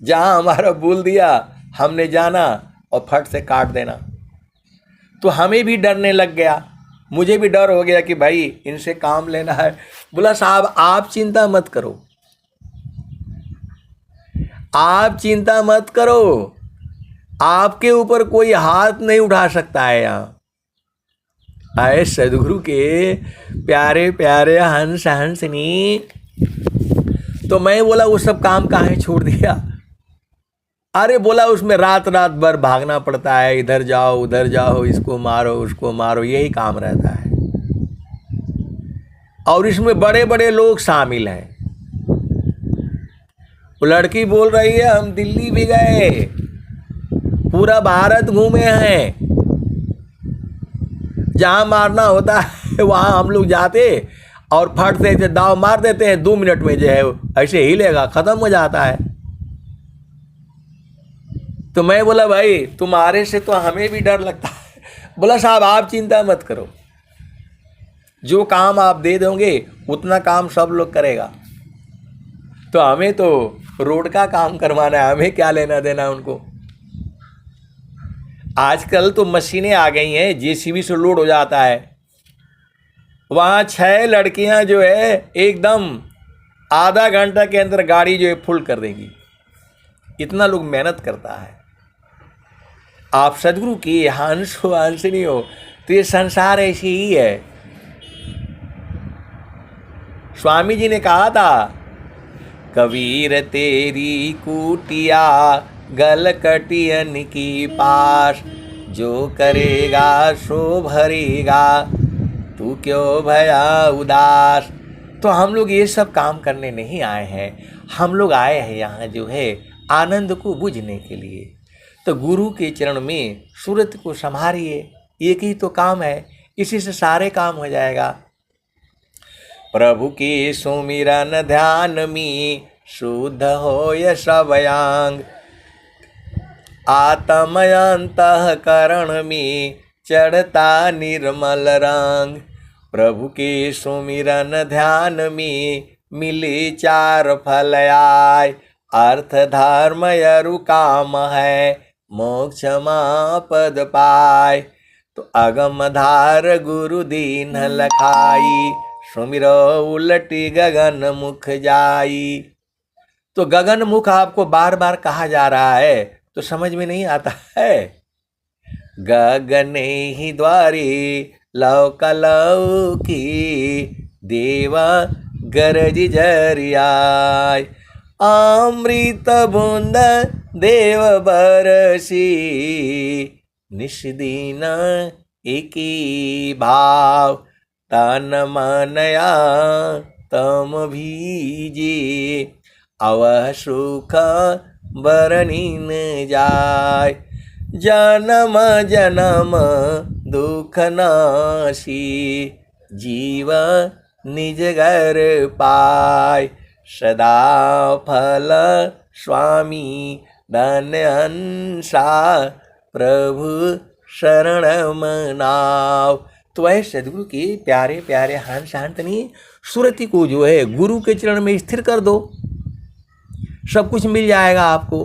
जहाँ हमारा बोल दिया हमने जाना और फट से काट देना। तो हमें भी डरने लग गया, मुझे भी डर हो गया कि भाई इनसे काम लेना है। बोला साहब आप चिंता मत करो, आप चिंता मत करो, आपके ऊपर कोई हाथ नहीं उठा सकता है। यहाँ आए सदगुरु के प्यारे प्यारे हंस हंसनी। तो मैं बोला वो सब काम काहे छोड़ दिया? अरे बोला उसमें रात रात भर भागना पड़ता है, इधर जाओ उधर जाओ, इसको मारो उसको मारो, यही काम रहता है। और इसमें बड़े बड़े लोग शामिल हैं। वो लड़की बोल रही है हम दिल्ली भी गए, पूरा भारत घूमे हैं, जहां मारना होता है वहां हम लोग जाते और फट से ऐसे दाव मार देते हैं, 2 मिनट में जो है ऐसे हिलेगा खत्म हो जाता है। तो मैं बोला भाई तुम्हारे से तो हमें भी डर लगता है। बोला साहब आप चिंता मत करो, जो काम आप दे दोगे उतना काम सब लोग करेगा। तो हमें तो रोड का काम करवाना है, हमें क्या लेना देना उनको। आजकल तो मशीनें आ गई हैं, जेसीबी से लोड हो जाता है। वहाँ 6 लड़कियाँ जो है एकदम आधा घंटा के अंदर गाड़ी जो है फुल कर देंगी। इतना लोग मेहनत करता है। आप सदगुरु की हंस हो हंसनी हो तो ये संसार ऐसी ही है। स्वामी जी ने कहा था, कबीर तेरी कुटिया गल कटियन की पास, जो करेगा सो भरेगा, तू क्यों भया उदास। तो हम लोग ये सब काम करने नहीं आए हैं, हम लोग आए हैं यहाँ जो है आनंद को बुझने के लिए। तो गुरु के चरण में सूरत को संभालिए, एक ही तो काम है, इसी से सारे काम हो जाएगा। प्रभु के सुमिरन ध्यान में शुद्ध होय सब अंग, आत्मयंतःकरण में चढ़ता निर्मल रंग। प्रभु के सुमिरन ध्यान में मिले 4 फल आय, अर्थ धर्म यरु काम है, मोक्ष पद पाय। तो अगम धार गुरु दीन लखाई, सुमिरो उलटी गगन मुख जाई। तो गगन मुख आपको बार बार कहा जा रहा है तो समझ में नहीं आता है। गगने ही द्वारे लौकी देवा गरज जरियाय अमृत बूंद देव बरसी निष्दिन एकी भाव तन मनया तम भीजे अवह सुख बरनीन जाय जन्म जन्म दुख नासी जीव निज घर पाय सदा फल स्वामी धन हंसा प्रभु शरण मनाव। तो वह सदगुरु के प्यारे प्यारे हंस हंसनी सुरति को जो है गुरु के चरण में स्थिर कर दो, सब कुछ मिल जाएगा आपको।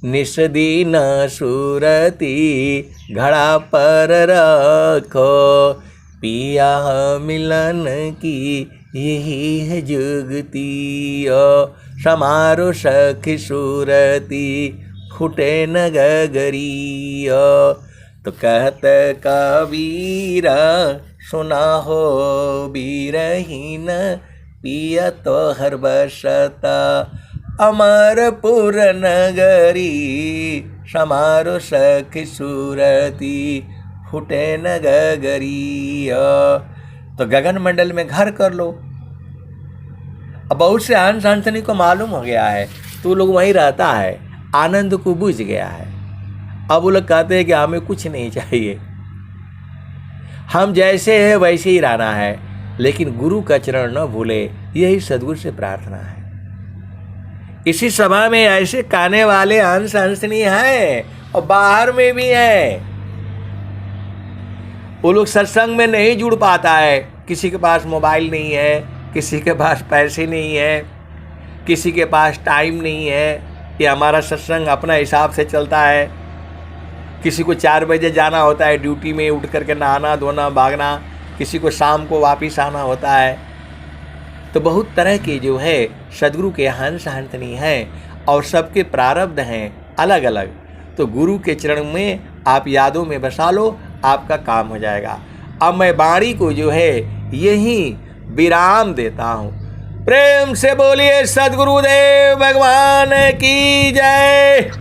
निष्दीन सुरति घड़ा पर रखो पिया मिलन की यही है जुगती समारो सखी सुरति फुटे न गगरी तो कहत कबीर सुना हो बीरहीन पिया तो हर बसता अमरपुर नगरी समारो सखी सुरति फुटे न गगरी। तो गगन मंडल में घर कर लो। अब बहुत से हंस हंसनी को मालूम हो गया है तो लोग वहीं रहता है, आनंद को बुझ गया है। अब वो लोग कहते हैं कि हमें कुछ नहीं चाहिए, हम जैसे हैं वैसे ही रहना है, लेकिन गुरु का चरण न भूले, यही सदगुरु से प्रार्थना है। इसी सभा में ऐसे गाने वाले हंस हंसनी हैं और बाहर में भी हैं। वो लोग सत्संग में नहीं जुड़ पाता है, किसी के पास मोबाइल नहीं है, किसी के पास पैसे नहीं है, किसी के पास टाइम नहीं है। ये हमारा सत्संग अपना हिसाब से चलता है। किसी को 4 बजे जाना होता है ड्यूटी में, उठ करके नहाना धोना भागना, किसी को शाम को वापस आना होता है। तो बहुत तरह के जो है सदगुरु के हंस हंसनी हैं और सबके प्रारब्ध हैं अलग अलग। तो गुरु के चरण में आप यादों में बसा लो, आपका काम हो जाएगा। अब मैं वाणी को जो है यही विराम देता हूँ। प्रेम से बोलिए सदगुरुदेव भगवान की जय।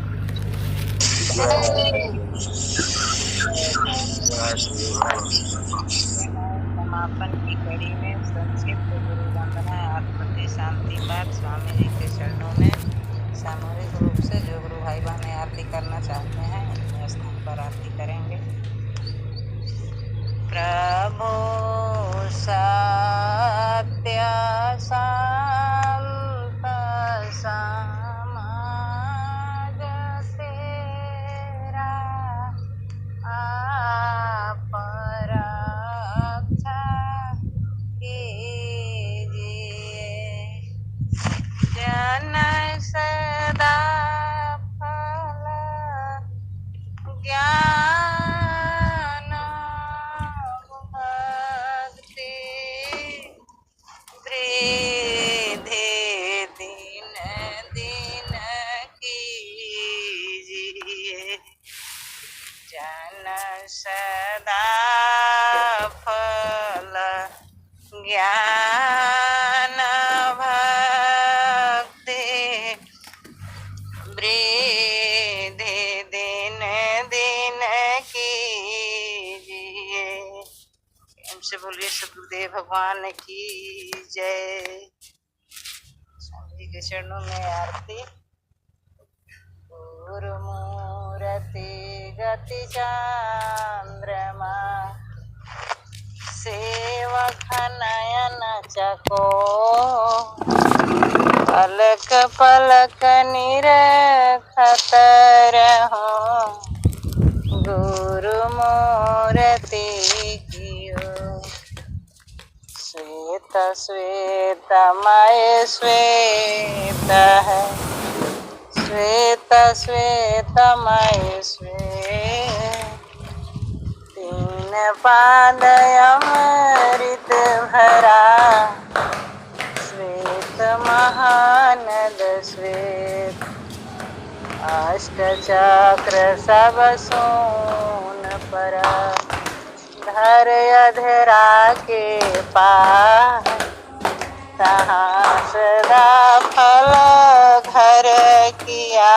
समापन की कड़ी में संक्षिप्त गुरु वंदना आत्मति शांति पाठ स्वामी जी के चरणों में सामूहिक रूप से जो गुरु भाई बहन आरती करना चाहते हैं अपने स्थान पर आरती करेंगे। प्रभु सत्य संत समाज तेरा आप रक्षा कीजिए जन सदा फल ज्ञान भक्ति वृद्धि दिन दिन कीजिए जन सदा फल ज्ञान भक्ति वृद्धि दिन दिन कीजिए। हमसे बोलिए सदगुरुदेव भगवान की जय। स्वामी जी के चरणों में आरती। गुरुमूर्ति गति चंद्रमा सेवक नयन चको पलक पलक निरखत रहो गुरुमूर्ति कियो श्वेत श्वेतमय श्वेत है श्वेत श्वेतमय श्वेत तीन पाद अमृत भरा श्वेत महानद श्वेत अष्टचक्र सब सोन पर धर अधरा के पास तहाँ सदा फल घर किया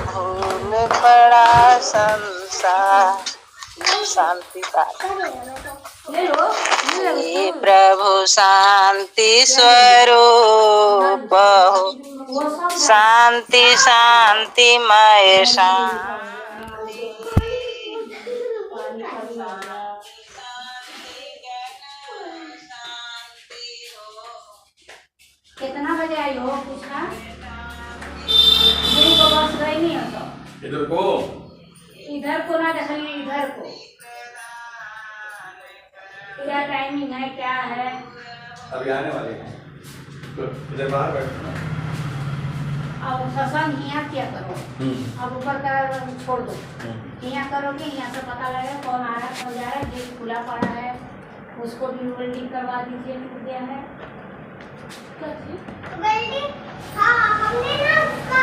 भूल पड़ा संसार। शांति हे प्रभु शांति स्वरूप हो, शांति शांतिमय शांति। कितना बजे आई हो पूछना? यही को बस गई नहीं हो तो इधर को ना देखिए, इधर को क्या टाइमिंग है, क्या है? अभी आने वाले हैं तो इधर बाहर बैठो ना। अब सत्संग यहाँ क्या करो, अब ऊपर का छोड़ दो, यहाँ करोगे, यहाँ से पता लगेगा कौन आ रहा है कौन जा रहा है। गेट खुला पड़ा है, उसको भी वेल्डिंग करवा दीजिए, टूट गया है। वेल्डिंग, हाँ हमने ना उसका